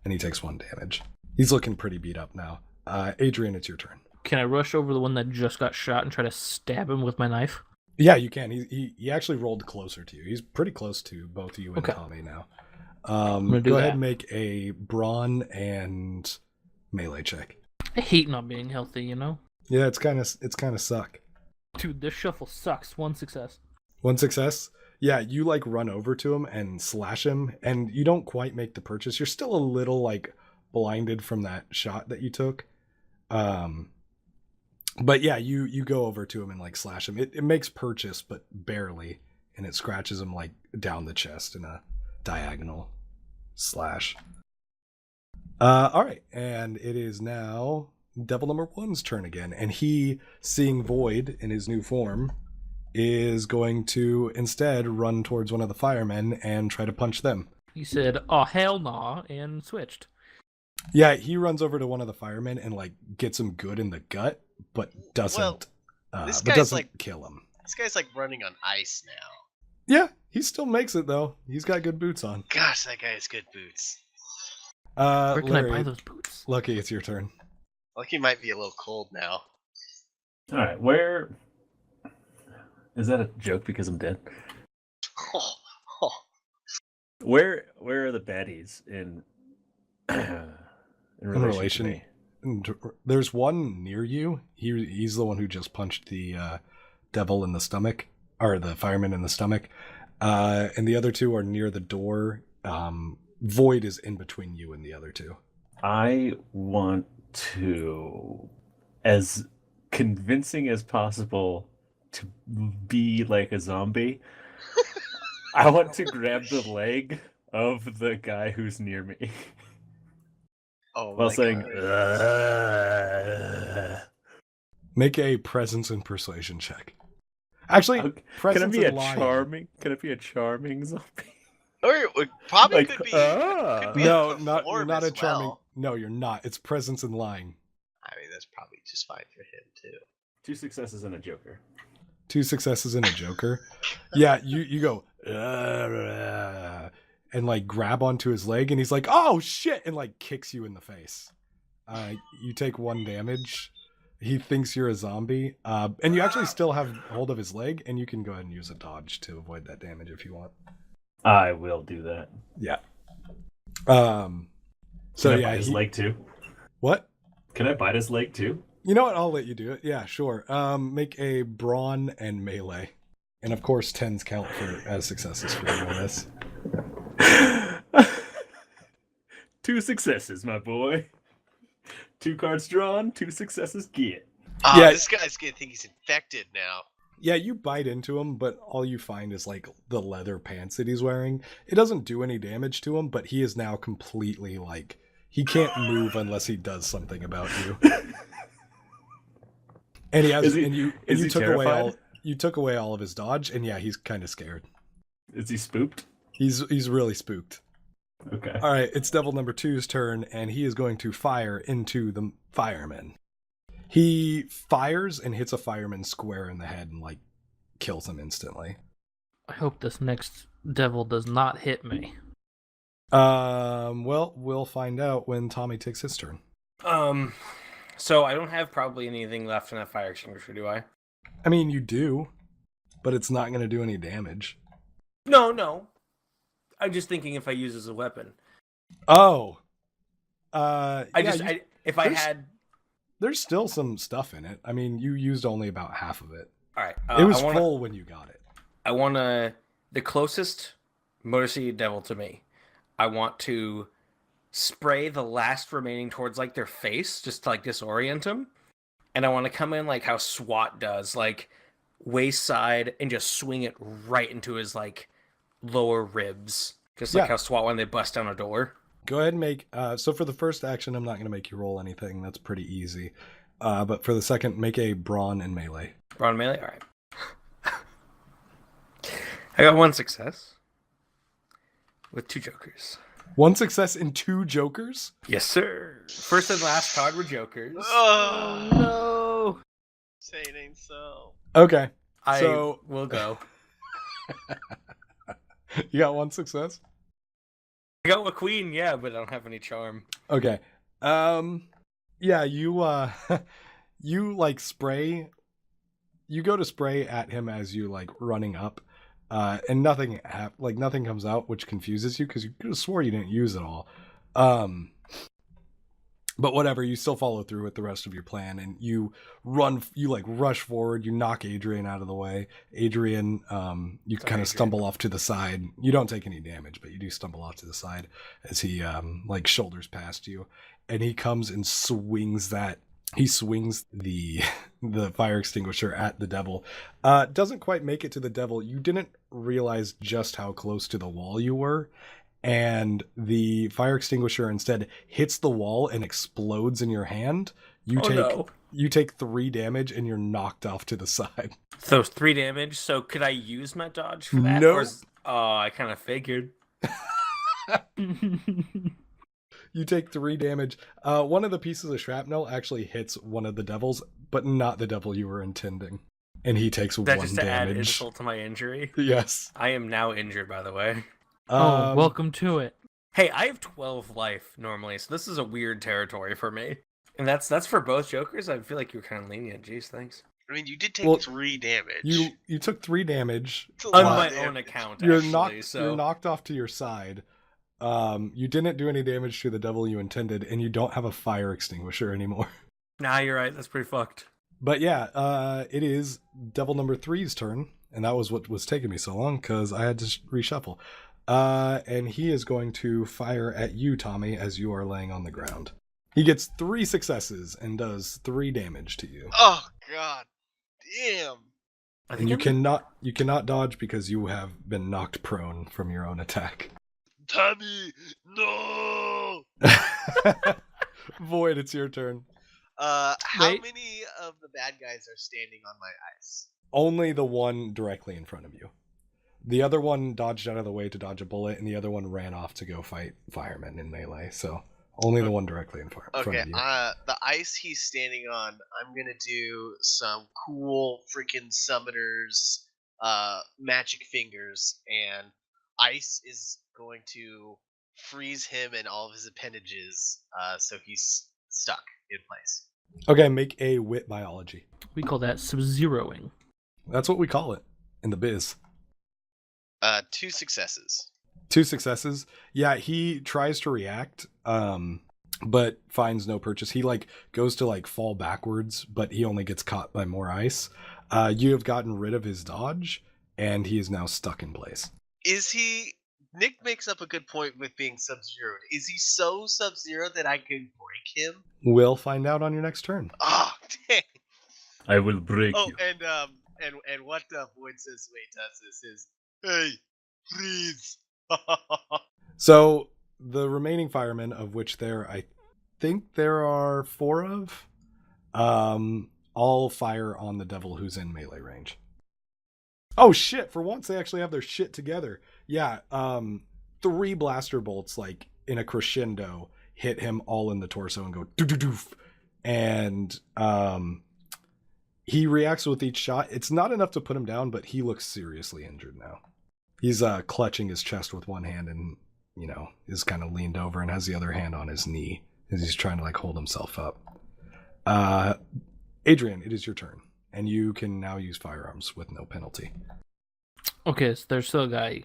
and he takes 1 damage. He's looking pretty beat up now. Adrian, it's your turn. Can I rush over the one that just got shot and try to stab him with my knife? Yeah, you can. He actually rolled closer to you. He's pretty close to both you and Okay. Tommy now. gonna do Go ahead that. and make a brawn and melee check. I hate not being healthy, you know? Yeah, it's kind of suck. Dude, this shuffle sucks. 1 success. 1 success. Yeah, you like run over to him and slash him, and you don't quite make the purchase. You're still a little like blinded from that shot that you took. But yeah, you go over to him and like slash him. It makes purchase, but barely, and it scratches him like down the chest in a diagonal slash. All right, and it is now Devil number 1's turn again, and he, seeing Void in his new form, is going to instead run towards one of the firemen and try to punch them. He said, "Oh hell nah," and switched. Yeah, he runs over to one of the firemen and like gets him good in the gut, but doesn't this but guy's doesn't like- kill him. This guy's like running on ice now. Yeah, he still makes it though. He's got good boots on. Gosh, that guy has good boots. Where can Larry, I buy those boots? Lucky, it's your turn. Like he might be a little cold now. All right, where is that a joke because I'm dead? Where are the baddies in relation to me? And there's one near you. He's the one who just punched the devil in the stomach, or the fireman in the stomach. And the other two are near the door. Void is in between you and the other two. I want to, as convincing as possible, to be like a zombie. I want to grab the leg of the guy who's near me Oh, while my saying, God. "Ugh." Make a presence and persuasion check. Actually, Okay, presence can it be a and lying. charming? Can it be a charming zombie? Or it would probably Like, could be. ah. Could be No, a not you're perform not as a charming. well. No, you're not. It's presence and lying. I mean, that's probably just fine for him too. 2 successes and a joker. 2 successes and a joker. Yeah, you go and like grab onto his leg, and he's like, "Oh shit!" and like kicks you in the face. You take 1 damage. He thinks you're a zombie, and you actually still have hold of his leg, and you can go ahead and use a dodge to avoid that damage if you want. I will do that. Yeah. Can So I yeah, bite his leg too? What? Can I bite his leg too? You know what? I'll let you do it. Yeah, sure. Make a brawn and melee, and of course, 10s count for as successes for you on this. 2 successes, my boy. 2 cards drawn, 2 successes get. Oh, Yeah. this guy's gonna think he's infected now. Yeah, you bite into him, but all you find is like the leather pants that he's wearing. It doesn't do any damage to him, but he is now completely like he can't move unless he does something about you. And he has, Is he- and you is he took terrified? you took away all of his dodge, and yeah, he's kind of scared. Is he spooked? He's really spooked. Okay. All right, it's Devil number 2's turn, and he is going to fire into the fireman. He fires and hits a fireman square in the head and like kills him instantly. I hope this next devil does not hit me. Well, we'll find out when Tommy takes his turn. So I don't have probably anything left in that fire extinguisher, do I? I mean, you do, but it's not going to do any damage. No. I'm just thinking if I use it as a weapon. Oh. There's still some stuff in it. I mean, you used only about half of it. All right. It was full when you got it. I want to the closest Motor City Devil to me. I want to spray the last remaining towards like their face, just to like disorient them. And I want to come in like how SWAT does, like waist side, and just swing it right into his like lower ribs, just like Yeah. how SWAT when they bust down a door. Go ahead and make. So for the first action, I'm not going to make you roll anything. That's pretty easy. But for the second, make a brawn and melee. Brawn melee. All right. I got 1 success with 2 jokers. 1 success and 2 jokers? Yes, sir. First and last card were jokers. Oh no! Say it ain't so. Okay. I So will go. you got 1 success? I got a queen, yeah, but I don't have any charm. Okay. Yeah, you you like spray. You go to spray at him as you like running up, and nothing nothing comes out, which confuses you because you could have swore you didn't use it all. But whatever, you still follow through with the rest of your plan, and you rush forward. You knock Adrian out of the way. Adrian, you kind of stumble off to the side. You don't take any damage, but you do stumble off to the side as he shoulders past you, and he comes and swings the the fire extinguisher at the devil. Doesn't quite make it to the devil. You didn't realize just how close to the wall you were. And the fire extinguisher instead hits the wall and explodes in your hand. You take 3 damage and you're knocked off to the side. So 3 damage. So could I use my dodge for that? No. I kind of figured. You take 3 damage. One of the pieces of shrapnel actually hits one of the devils, but not the devil you were intending. And he takes 1 That's just to add damage. insult to my injury. Yes. I am now injured, by the way. Welcome to it. Hey, I have 12 life normally, so this is a weird territory for me. And that's for both jokers. I feel like you were kind of lenient. Jeez, thanks. I mean, you did take 3 damage. You took 3 damage. It's a On lot my of own damage. account, You're actually. You're knocked off to your side. You didn't do any damage to the devil you intended, and you don't have a fire extinguisher anymore. Nah, you're right. That's pretty fucked. But yeah, it is devil number 3's turn, and that was what was taking me so long because I had to reshuffle. And he is going to fire at you, Tommy, as you are laying on the ground. He gets 3 successes and does 3 damage to you. Oh god, damn! And you cannot dodge because you have been knocked prone from your own attack. Tommy, no! Void, it's your turn. How Wait. many of the bad guys are standing on my ice? Only the one directly in front of you. The other one dodged out of the way to dodge a bullet, and the other one ran off to go fight firemen in melee. So only the one directly in front of Okay, you. the ice he's standing on, I'm gonna do some cool freaking summoners, magic fingers, and ice is going to freeze him and all of his appendages, so he's stuck in place. Okay, make a wit biology. We call that sub-zeroing. That's what we call it in the biz. 2 successes. 2 successes. Yeah, he tries to react, but finds no purchase. He goes to fall backwards, but he only gets caught by more ice. You have gotten rid of his dodge, and he is now stuck in place. Is he? Nick makes up a good point with being sub-zeroed. Is he so sub-zero that I can break him? We'll find out on your next turn. Oh, dang. I will break Oh, you. and what Void says when he does this is, "Hey, freeze!" So the remaining firemen, of which I think there are 4 of, all fire on the devil who's in melee range. Oh shit! For once, they actually have their shit together. Yeah, 3 blaster bolts, in a crescendo, hit him all in the torso and go doo-doo-doof. And he reacts with each shot. It's not enough to put him down, but he looks seriously injured now. He's clutching his chest with one hand and, is kind of leaned over and has the other hand on his knee as he's trying to hold himself up. Adrian, it is your turn, and you can now use firearms with no penalty. Okay, so there's still a guy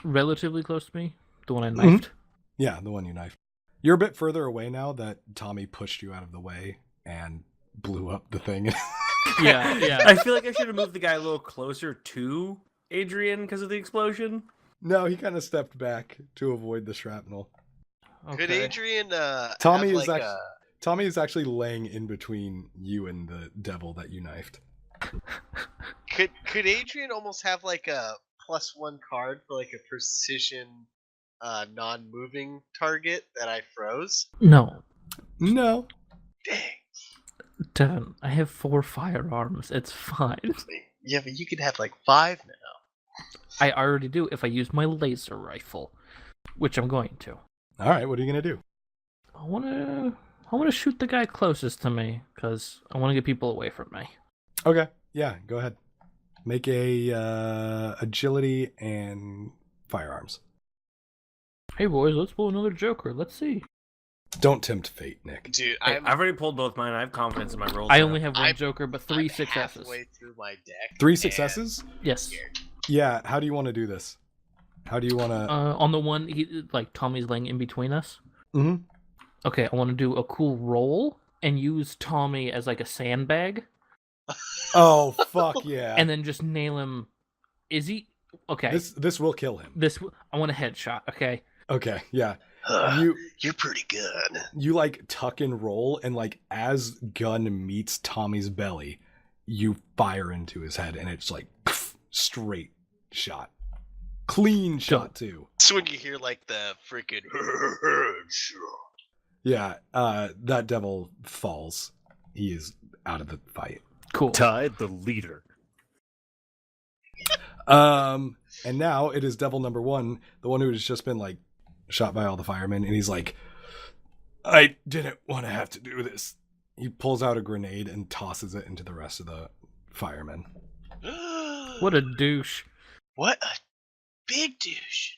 relatively close to me, the one I knifed. Yeah, the one you knifed. You're a bit further away now that Tommy pushed you out of the way and blew up the thing. Yeah. I feel like I should have moved the guy a little closer to Adrian because of the explosion. No, he kind of stepped back to avoid the shrapnel. Could Okay. Adrian Tommy have, is Tommy is actually laying in between you and the devil that you knifed. Could Adrian almost have a +1 card for a precision non-moving target that I froze? No, No. Dang. Devin, I have 4 firearms. It's fine. Yeah, but you could have 5 now. I already do if I use my laser rifle, which I'm going to. All right, what are you gonna do? I wanna shoot the guy closest to me because I want to get people away from me. Okay, yeah, go ahead. Make a agility and firearms. Hey boys, let's pull another Joker. Let's see. Don't tempt fate, Nick. Dude, I've already pulled both mine. I have confidence in my rolls. I now. only have one I'm- Joker, but 3 I'm successes. halfway through my deck. 3 and successes? Yes. scared. Yeah. How do you want to do this? How do you want to? On the one, like Tommy's laying in between us. Mhm. Okay, I want to do a cool roll and use Tommy as like a sandbag, Oh fuck yeah! and then just nail him. Is he okay? This will kill him. I want a headshot. Okay. Okay, yeah. You're pretty good. You like tuck and roll, and like as gun meets Tommy's belly, you fire into his head, and it's like straight shot, clean shot too. So when you hear like the freaking Yeah, that devil falls. He is out of the fight. Cool. Tide the leader. And now it is devil number 1, the one who has just been like shot by all the firemen, and he's like, I didn't want to have to do this. He pulls out a grenade and tosses it into the rest of the firemen. What a douche. What a big douche.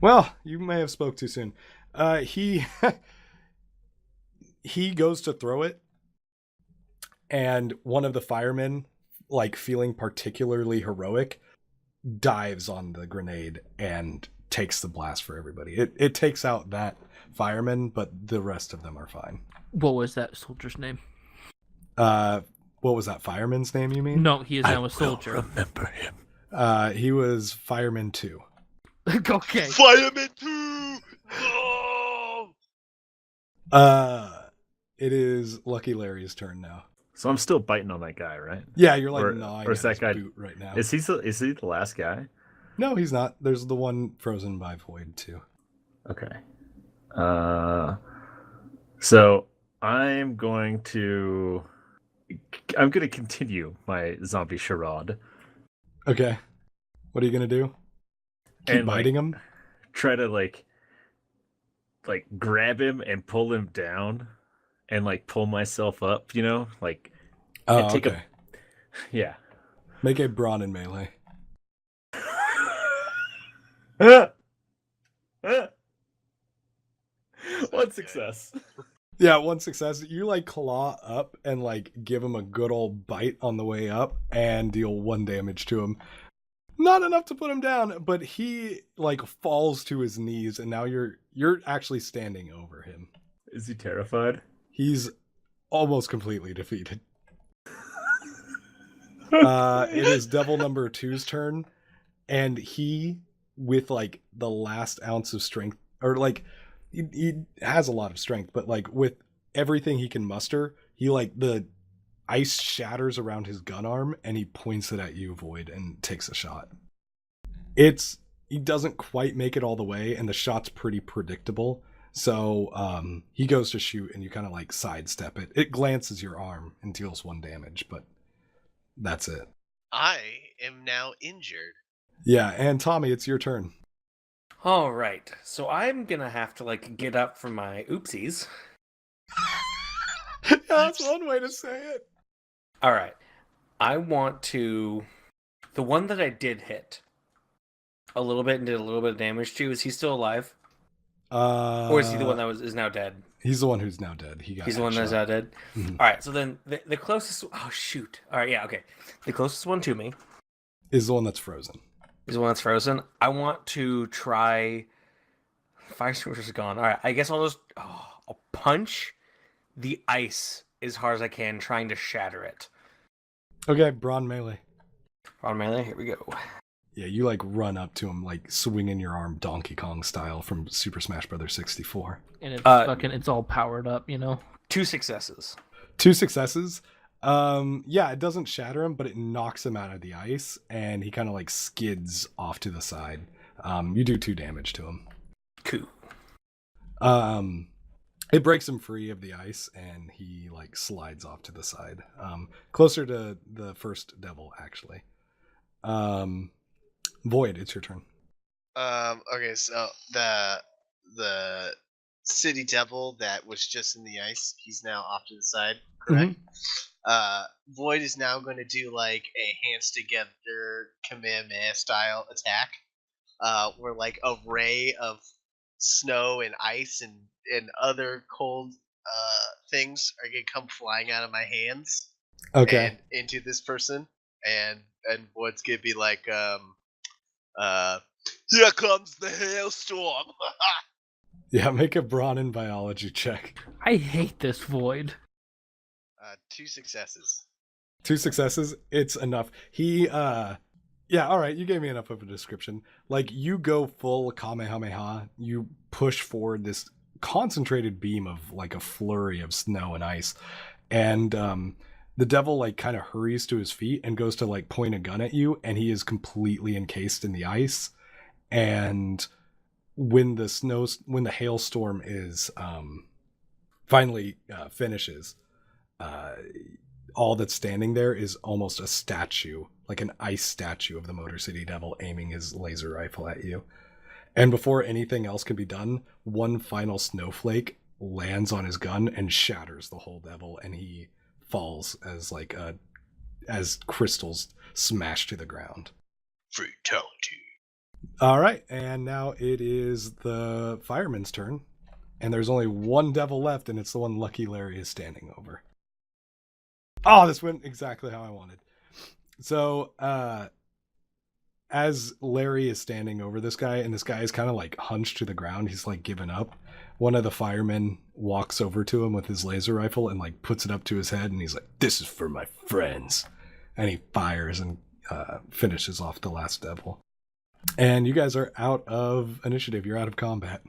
Well, you may have spoke too soon. He he goes to throw it, and one of the firemen, like feeling particularly heroic, dives on the grenade and takes the blast for everybody. It takes out that fireman, but the rest of them are fine. What was that soldier's name? What was that fireman's name, you mean? No, he is I now a will soldier. remember him. He was Fireman 2. Okay. Fireman 2! Oh! It is Lucky Larry's turn now. So I'm still biting on that guy, right? Yeah, you're like Or- gnawing or at is that his guy- boot right now. Is he the last guy? No, he's not. There's the one frozen by Void too. Okay. So I'm going to continue my zombie charade. Okay. What are you gonna do? Keep And, like, biting him? Try to like grab him and pull him down, and like pull myself up. You know, like Oh, take a- okay. yeah. Make a brawn in melee. One success. Yeah, one success. You like claw up and like give him a good old bite on the way up and deal 1 damage to him. Not enough to put him down, but he like falls to his knees, and now you're actually standing over him. Is he terrified? He's almost completely defeated. It is devil number 2's turn, and he, with like the last ounce of strength, or like he has a lot of strength, but like with everything he can muster, he like the ice shatters around his gun arm, and he points it at you, Void, and takes a shot. He doesn't quite make it all the way, and the shot's pretty predictable. So he goes to shoot, and you kind of like sidestep it. It glances your arm and deals 1 damage, but that's it. I am now injured. Yeah, and Tommy, it's your turn. All right, so I'm gonna have to like get up from my oopsies. That's one way to say it. All right, I want to. The one that I did hit a little bit and did a little bit of damage to. Is he still alive, or is he the one that is now dead? He's the one who's now dead. He's the one that's now dead. Mhm. All right, so then the closest. Oh shoot! All right, yeah, okay. The closest one to me Is the one that's frozen. is the one that's frozen. I want to try. Fire extinguisher's gone. All right, I guess I'll just I'll punch the ice as hard as I can, trying to shatter it. Okay, brawn melee. On melee, here we go. Yeah, you like run up to him, like swinging your arm Donkey Kong style from Super Smash Bros. 64. And it's Uh, it's all powered up, you know? 2 successes. 2 successes. Yeah, it doesn't shatter him, but it knocks him out of the ice, and he kind of like skids off to the side. You do 2 damage to him. Cool. It breaks him free of the ice, and he like slides off to the side, closer to the first devil actually. Void, it's your turn. Okay, so the city devil that was just in the ice, he's now off to the side, correct? Void is now going to do like a hands together Kamehameha style attack, where like a ray of snow and ice and other cold things are gonna come flying out of my hands Okay. and into this person, and Void's gonna be like, here comes the hailstorm. Yeah, make a brawn and biology check. I hate this void. 2 successes. 2 successes, it's enough. He yeah, all right, you gave me enough of a description. Like, you go full Kamehameha, you push forward this concentrated beam of like a flurry of snow and ice, and the devil like kind of hurries to his feet and goes to like point a gun at you, and he is completely encased in the ice. And when the hailstorm is finally finishes, all that's standing there is almost a statue, like an ice statue of the Motor City Devil aiming his laser rifle at you. And before anything else can be done, one final snowflake lands on his gun and shatters the whole devil, and he falls as crystals smash to the ground. Fatality. All right, and now it is the fireman's turn, and there's only one devil left, and it's the one Lucky Larry is standing over. Oh, this went exactly how I wanted. So, as Larry is standing over this guy, and this guy is kind of like hunched to the ground, he's like given up. One of the firemen walks over to him with his laser rifle and like puts it up to his head, and he's like, "This is for my friends," and he fires and finishes off the last devil. And you guys are out of initiative. You're out of combat.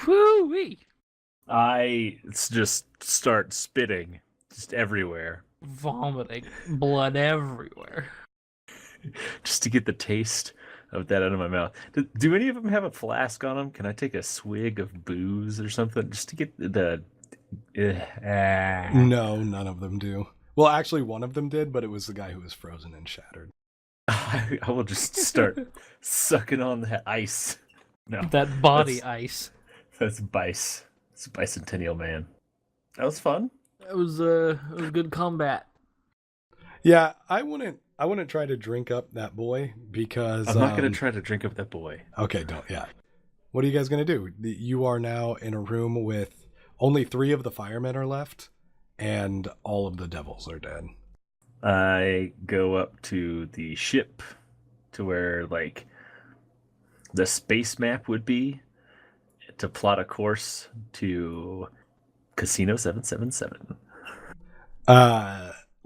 Whoo-wee! I just start spitting just everywhere. Vomiting. Blood everywhere. Just to get the taste of that out of my mouth. Do any of them have a flask on them? Can I take a swig of booze or something just to get the... No, none of them do. Well, actually, one of them did, but it was the guy who was frozen and shattered. I will just start sucking on that ice. No, That body ice. that's Bice. It's Bicentennial Man. That was fun. It was good combat. Yeah, I wouldn't try to drink up that boy because I'm not going to try to drink up that boy. Okay, don't. Yeah. What are you guys going to do? You are now in a room with only 3 of the firemen are left, and all of the devils are dead. I go up to the ship to where, like, the space map would be to plot a course to Casino 777.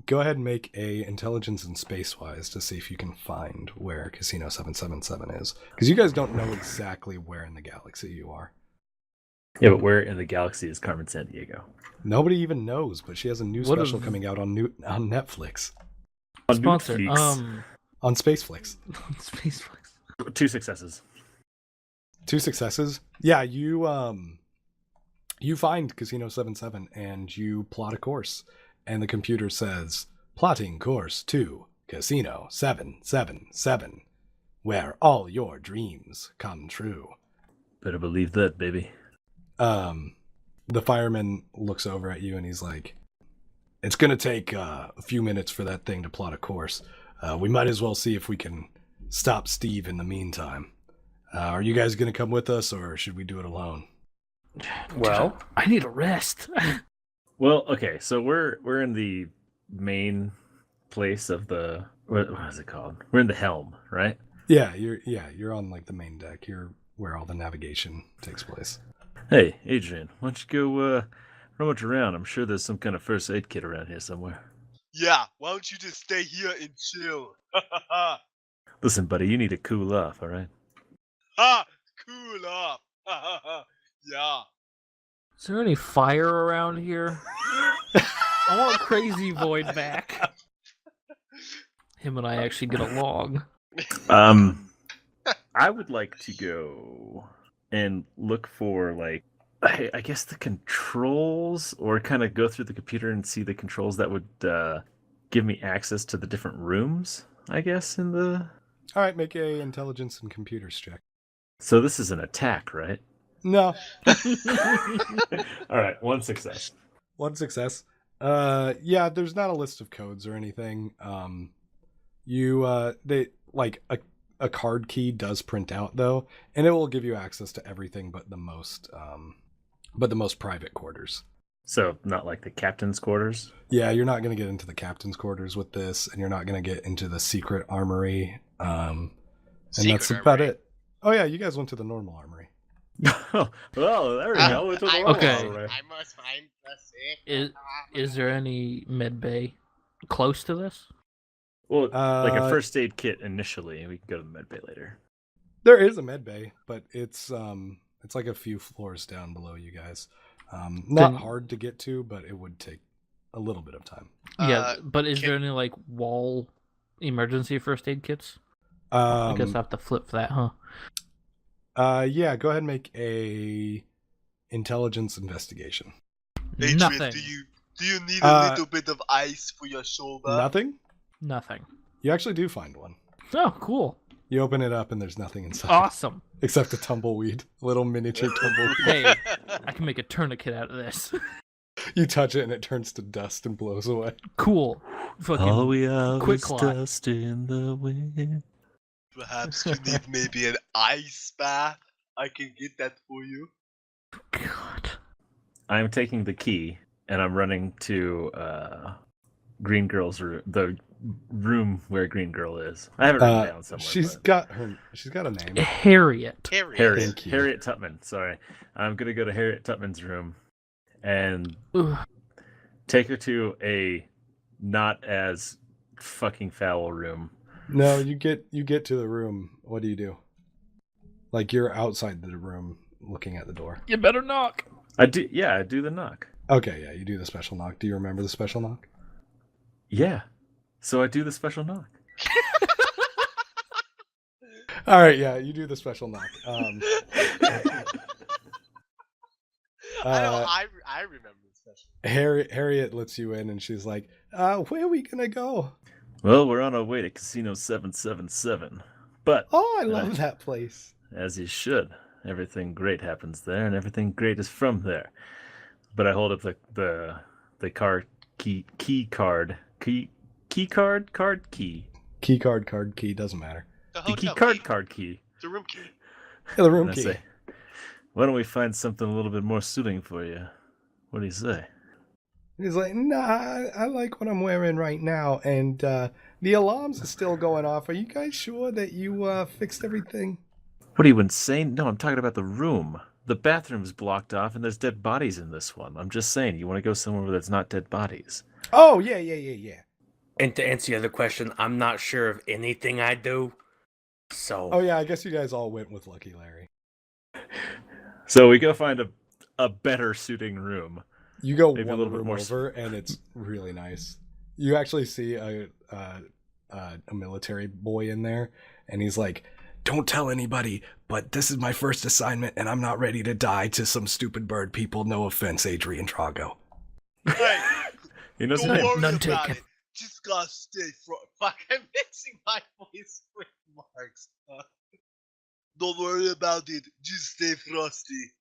Go ahead and make a intelligence and space-wise to see if you can find where Casino 777 is. Because you guys don't know exactly where in the galaxy you are. Yeah, but where in the galaxy is Carmen Sandiego? Nobody even knows, but she has a new What special if- coming out on Netflix. On Sponsored. Netflix. On Spaceflix. Spaceflix. 2 successes. 2 successes. Yeah, you find Casino 77 and you plot a course. And the computer says, plotting course to Casino 777, where all your dreams come true. Better believe that, baby. The fireman looks over at you and he's like, it's going to take a few minutes for that thing to plot a course. We might as well see if we can stop Steve in the meantime. Are you guys going to come with us, or should we do it alone? Well, I need a rest. Well, okay, so we're in the main place of the what is it called? We're in the helm, right? Yeah, you're on like the main deck. You're where all the navigation takes place. Hey, Adrian, why don't you go rummage around? I'm sure there's some kind of first aid kit around here somewhere. Yeah, why don't you just stay here and chill? Listen, buddy, you need to cool off, all right? Ha! Cool off. Yeah. Is there any fire around here? I want Crazy Void back. Him and I actually get along. I would like to go and look for, like, I guess the controls, or kind of go through the computer and see the controls that would give me access to the different rooms. I guess, in the... All right, make a intelligence and computers check. So this is an attack, right? No, All right, 1 success. 1 success. Yeah, there's not a list of codes or anything. They like a card key does print out though, and it will give you access to everything but the most private quarters. So not like the captain's quarters? Yeah, you're not going to get into the captain's quarters with this, and you're not going to get into the secret armory. And that's about it. Oh yeah, you guys went to the normal armory. Oh, well, there we go. It's a normal Okay. armory. I must find the secret. Is there any med bay close to this? Well, like a first aid kit initially. We can go to the med bay later. There is a med bay, but it's like a few floors down below you guys. Not Then- hard to get to, but it would take a little bit of time. Yeah, but is there any like wall emergency first aid kits? I guess I have to flip that, huh? Yeah, go ahead and make a intelligence investigation. Adrian, Nothing. do you need a little bit of ice for your shoulder? Nothing? Nothing. You actually do find one. Oh, cool. You open it up and there's nothing inside. Awesome. Except a tumbleweed. A little miniature tumbleweed. Hey, I can make a tourniquet out of this. You touch it and it turns to dust and blows away. Cool. Fucking All we have quick is clock. dust in the wind. Perhaps you need maybe an ice bath. I can get that for you. God. I'm taking the key and I'm running to Green Girl's room, the room where Green Girl is. I have it written down somewhere. She's but- got a name. Harriet. Harriet. Thank you. Harriet Tubman. Sorry, I'm gonna go to Harriet Tubman's room and Ugh. take her to a not as fucking foul room. No, you get to the room. What do you do? Like you're outside the room looking at the door. You better knock. I do the knock. Okay, yeah, you do the special knock. Do you remember the special knock? Yeah, so I do the special knock. All right, yeah, you do the special knock. I remember the special. Harriet lets you in, and she's like, "Where are we gonna go?" Well, we're on our way to Casino 777, but Oh, I love that place. as you should. Everything great happens there, and everything great is from there. But I hold up the card key card key Key card key doesn't matter. The the key hotel card key. The room key. Yeah, the room And I key. say, why don't we find something a little bit more suiting for you? What do you say? He's like, "Nah, I like what I'm wearing right now, and the alarms are still going off. Are you guys sure that you fixed everything?" What are you insane? No, I'm talking about the room. The bathroom's blocked off, and there's dead bodies in this one. I'm just saying, you want to go somewhere where there's not dead bodies. Oh, yeah. And to answer the other question, I'm not sure of anything I do. So Oh, yeah, I guess you guys all went with Lucky Larry. So we go find a better suiting room. You go Maybe a one little bit room more over, and it's really nice. You actually see a military boy in there, and he's like, "Don't tell anybody, but this is my first assignment, and I'm not ready to die to some stupid bird people. No offense, Adrian Drago." Hey, You know, don't something? worry None about taken. it. Just gotta stay Fuck, I'm mixing my voice with Mark's. Don't worry about it. Just stay frosty.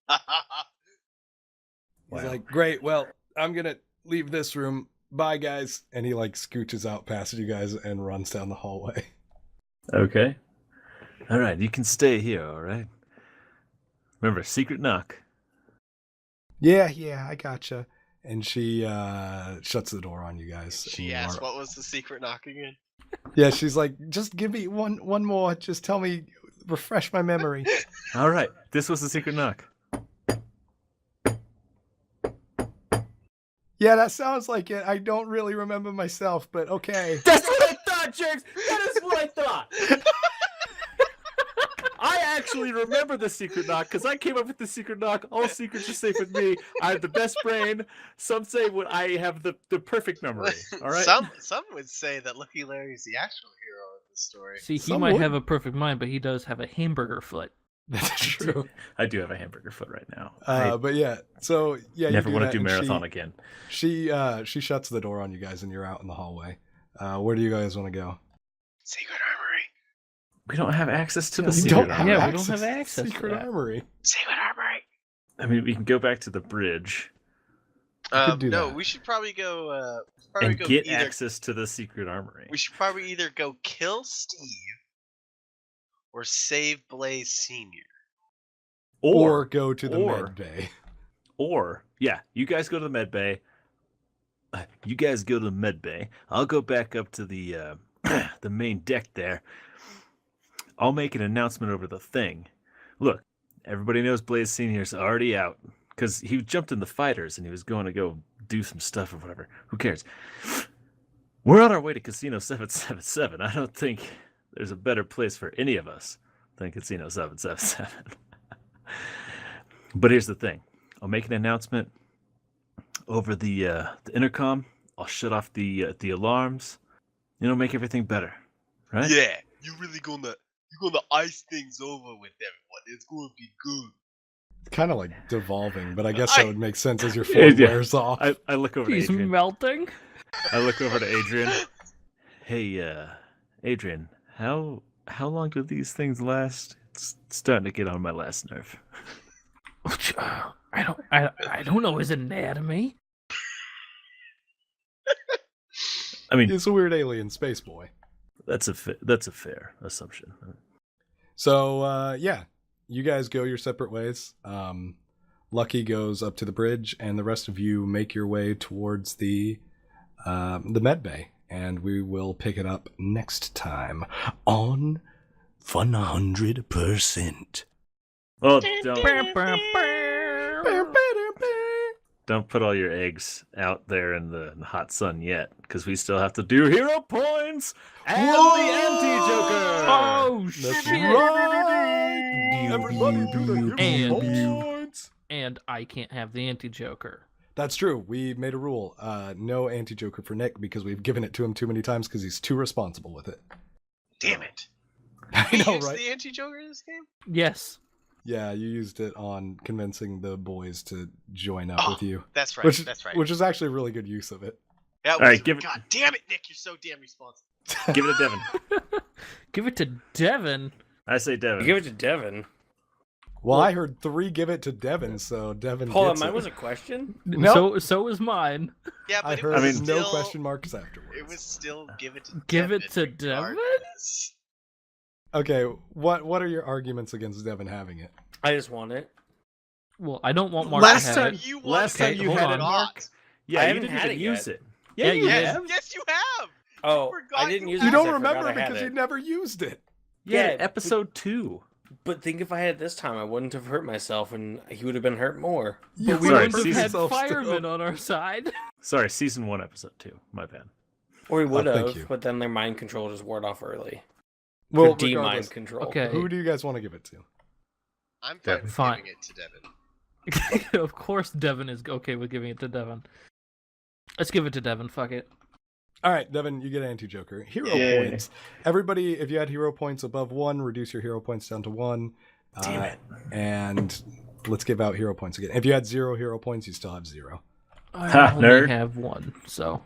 He's Wow. like, "Great, well, I'm gonna leave this room. Bye, guys." And he like scooches out past you guys and runs down the hallway. Okay. All right, you can stay here, all right? Remember, secret knock. Yeah, I gotcha. And she shuts the door on you guys. She and asked you are- what was the secret knocking in. Yeah, she's like, "Just give me one more. Just tell me, refresh my memory." All right, this was the secret knock. Yeah, that sounds like it. I don't really remember myself, but okay. That's what I thought, Jerks! That is what I thought! I actually remember the secret knock because I came up with the secret knock. All secrets are safe with me. I have the best brain. Some say I have the perfect memory. All right. Some would say that Lucky Larry's the actual hero of the story. See, he Some might would. have a perfect mind, but he does have a hamburger foot. That's true. I do have a hamburger foot right now. But yeah, so yeah, Never you want that, to do and marathon again. She shuts the door on you guys, and you're out in the hallway. Where do you guys want to go? Secret armory. We don't have access to the You secret don't armory. have Yeah, we don't access have to the access to secret that. armory. Secret armory. I mean, we can go back to the bridge You could do No, that. we should probably go. and get either. access to the secret armory. We should probably either go kill Steve or save Blaze Senior. Or go to the or- med bay. Or, yeah, you guys go to the med bay. You guys go to the med bay. I'll go back up to the the main deck there. I'll make an announcement over the thing. Look, everybody knows Blaze Senior's already out because he jumped in the fighters and he was going to go do some stuff or whatever. Who cares? We're on our way to Casino 777. I don't think there's a better place for any of us than Casino 777. But here's the thing. I'll make an announcement over the intercom. I'll shut off the alarms. Make everything better, right? Yeah, you're gonna ice things over with everyone. It's gonna be good. Kind of like devolving, but I guess that would make sense as your Yeah, form yeah. wears off. I look over to He's Adrian. melting. I look over to Adrian. Hey, Adrian, how long do these things last? It's starting to get on my last nerve. I don't know his anatomy. I mean, He's a weird alien space boy. that's a fair assumption. So yeah, you guys go your separate ways. Lucky goes up to the bridge, and the rest of you make your way towards the med bay, and we will pick it up next time on Funhundred%. Well, don't put all your eggs out there in the hot sun yet, because we still have to do hero points and Whoa! the anti-joker. Oh That's shit! right. Everybody do the hero And- points. And I can't have the anti-joker. That's true. We made a rule. No anti-joker for Nick because we've given it to him too many times because he's too responsible with it. Damn it! I You know, used right? the anti-joker in this game? Yes. Yeah, you used it on convincing the boys to join up with you. That's right. Which, That's right. Which is actually a really good use of it. That All right, was, give it- God damn it, Nick! You're so damn responsible. Give it to Devin. Give it to Devin. I say Devin. Give it to Devin. Well, I heard 3 give it to Devin, so Devin Hold on, gets mine it. was a question. No. So is mine. Yeah, I but heard it was mean, still, no question marks afterwards. It was still give it to Give Devin. it to Devin? regardless. Okay, what are your arguments against Devin having it? I just want it. Well, I don't want Mark Last to have time- it. You last wanted time you to had give it, it Mark. not. Yeah, I you haven't didn't had even it use yet. it. Yeah, you have. have. Yes, you have. Oh, forgot I didn't you use You it. had because don't I forgot remember I had because it. you never used it. Yeah, Yeah, episode 2. But think if I had it this time, I wouldn't have hurt myself, and he would have been hurt more. You But we Sorry, wouldn't have season had yourself still. firemen on our side. Sorry, season 1, episode 2. My bad. Or he would thank you. have, but then their mind control just wore off early. Well, Or D-mind regardless, control. Okay. who do you guys want to give it to? I'm fine Devin. with Fine. giving it to Devin. Of course, Devin is okay with giving it to Devin. Let's give it to Devin. Fuck it. All right, Devin, you get anti-joker. Hero Yay. points. Everybody, if you had hero points above 1, reduce your hero points down to 1. Damn it. And let's give out hero points again. If you had 0 hero points, you still have 0. I Ha, only nerd. have one, so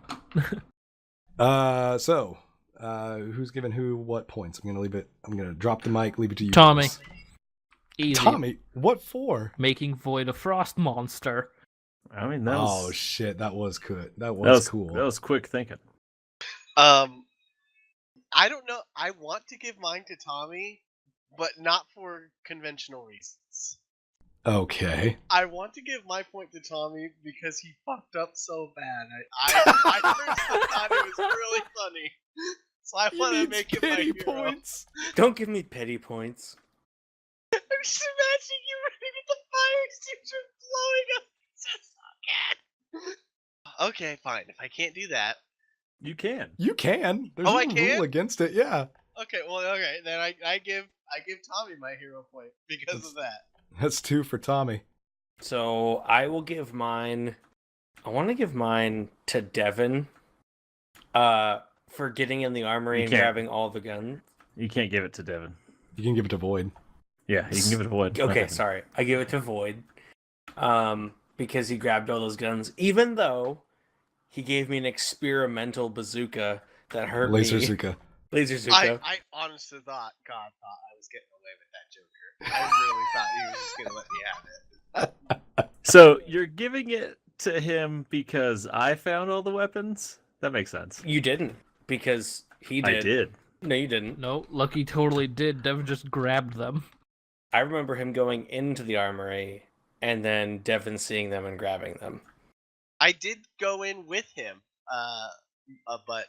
Who's giving who what points? I'm gonna drop the mic, leave it to you. Tommy. guys. easy. Tommy, what for? Making Void a frost monster. I mean, that was, Oh shit, that was good. That that was was cool. That was quick thinking. I don't know. I want to give mine to Tommy, but not for conventional reasons. Okay. I want to give my point to Tommy because he fucked up so bad. I personally thought it was really funny, so I want to make it my pity hero. points. Don't give me pity points. I'm just imagining you running at the fire extinguisher blowing up. It's so good. Okay, fine. If I can't do that, You can. You can. There's Oh, no I can? rule against it. Yeah. okay. Well, okay. Then I give Tommy my hero point because of that. That's 2 for Tommy. So I will give mine. I want to give mine to Devin. For getting in the armory You and can't. grabbing all the guns. You can't give it to Devin. You can give it to Void. Yeah, you can give it to Void. Okay, sorry. I give it to Void. Because he grabbed all those guns, even though he gave me an experimental bazooka that hurt Laser me. Zuka. Laser Zuko. I honestly thought God thought I was getting away with that Joker. I really thought he was just gonna let me have it. So you're giving it to him because I found all the weapons? That makes sense. You didn't, because he did. I did. No, you didn't. No, Lucky totally did. Devin just grabbed them. I remember him going into the armory and then Devin seeing them and grabbing them. I did go in with him, but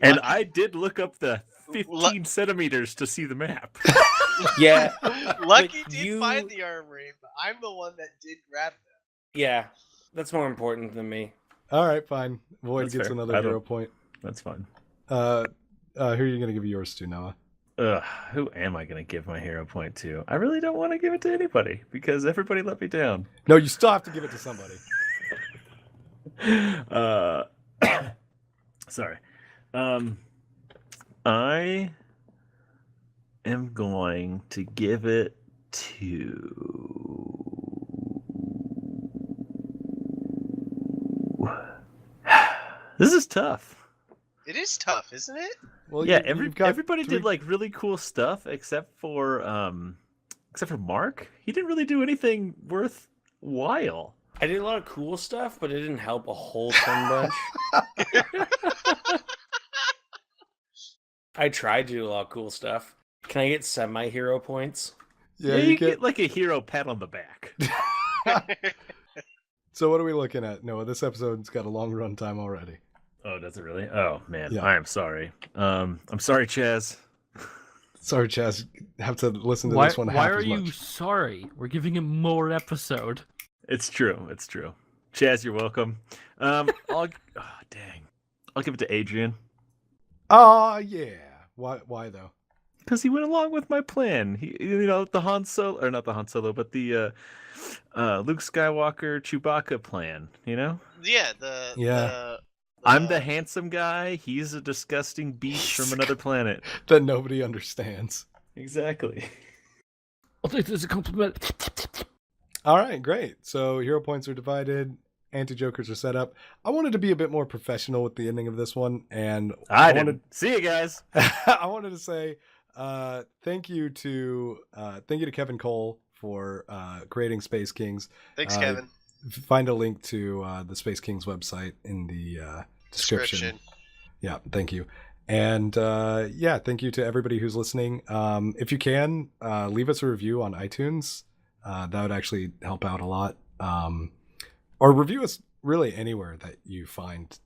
And Lucky, I did look up the 15 centimeters to see the map. Yeah, Lucky but did you- find the armory, but I'm the one that did grab them. yeah. That's more important than me. All right, fine. Void That's gets fair. another I hero don't- point. That's fine. Who are you going to give yours to, Noah? Who am I going to give my hero point to? I really don't want to give it to anybody because everybody let me down. No, you still have to give it to somebody. Sorry. I am going to give it to. This is tough. It is tough, isn't it? Well, Yeah, you've got everybody three- did like really cool stuff except for Mark. He didn't really do anything worthwhile. I did a lot of cool stuff, but it didn't help a whole ton bunch. I tried to do a lot of cool stuff. Can I get semi-hero points? Yeah, you get like a hero pat on the back. So what are we looking at? Noah, this episode's got a long run time already. Oh, does it really? Oh man, Yeah. I am sorry. I'm sorry, Chaz. Sorry, Chaz. Have to listen to Why, this one why half are as you much. sorry? We're giving him more episode. It's true. It's true. Chaz, you're welcome. I'll oh, dang. I'll give it to Adrian Oh, yeah. Why though? because he went along with my plan. He, the Han Solo, or not the Han Solo, but the Luke Skywalker Chewbacca plan. Yeah, I'm the handsome guy. He's a disgusting beast from another planet. That nobody understands. Exactly. I'll take this as a compliment. All right, great. So hero points are divided. Anti-jokers are set up. I wanted to be a bit more professional with the ending of this one, and I didn't. See you guys. I wanted to say thank you to Kevin Cole for creating Space Kings. Thanks, Kevin. Find a link to the Space Kings website in the description. Yeah, thank you. And thank you to everybody who's listening. If you can, leave us a review on iTunes. That would actually help out a lot. Or review us really anywhere that you find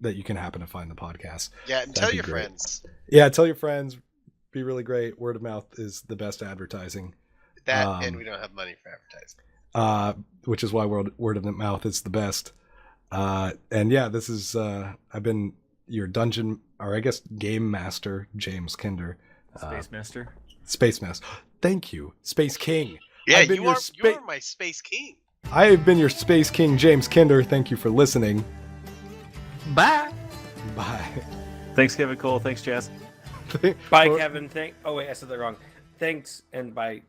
that you can happen to find the podcast. Yeah, and That'd tell be your great. friends. Yeah, tell your friends. Be really great. Word of mouth is the best advertising. That and we don't have money for advertising. Which is why word of mouth is the best. And yeah, this is I've been your dungeon, or I guess game master, James Kinder. Space Master. Space Master. Thank you, Space King. Yeah, I've been you your are my space king. I have been your Space King, James Kinder. Thank you for listening. Bye. Bye. Thanks, Kevin Cole. Thanks, Chaz. Bye, Kevin. Oh, wait, I said that wrong. Thanks, and bye,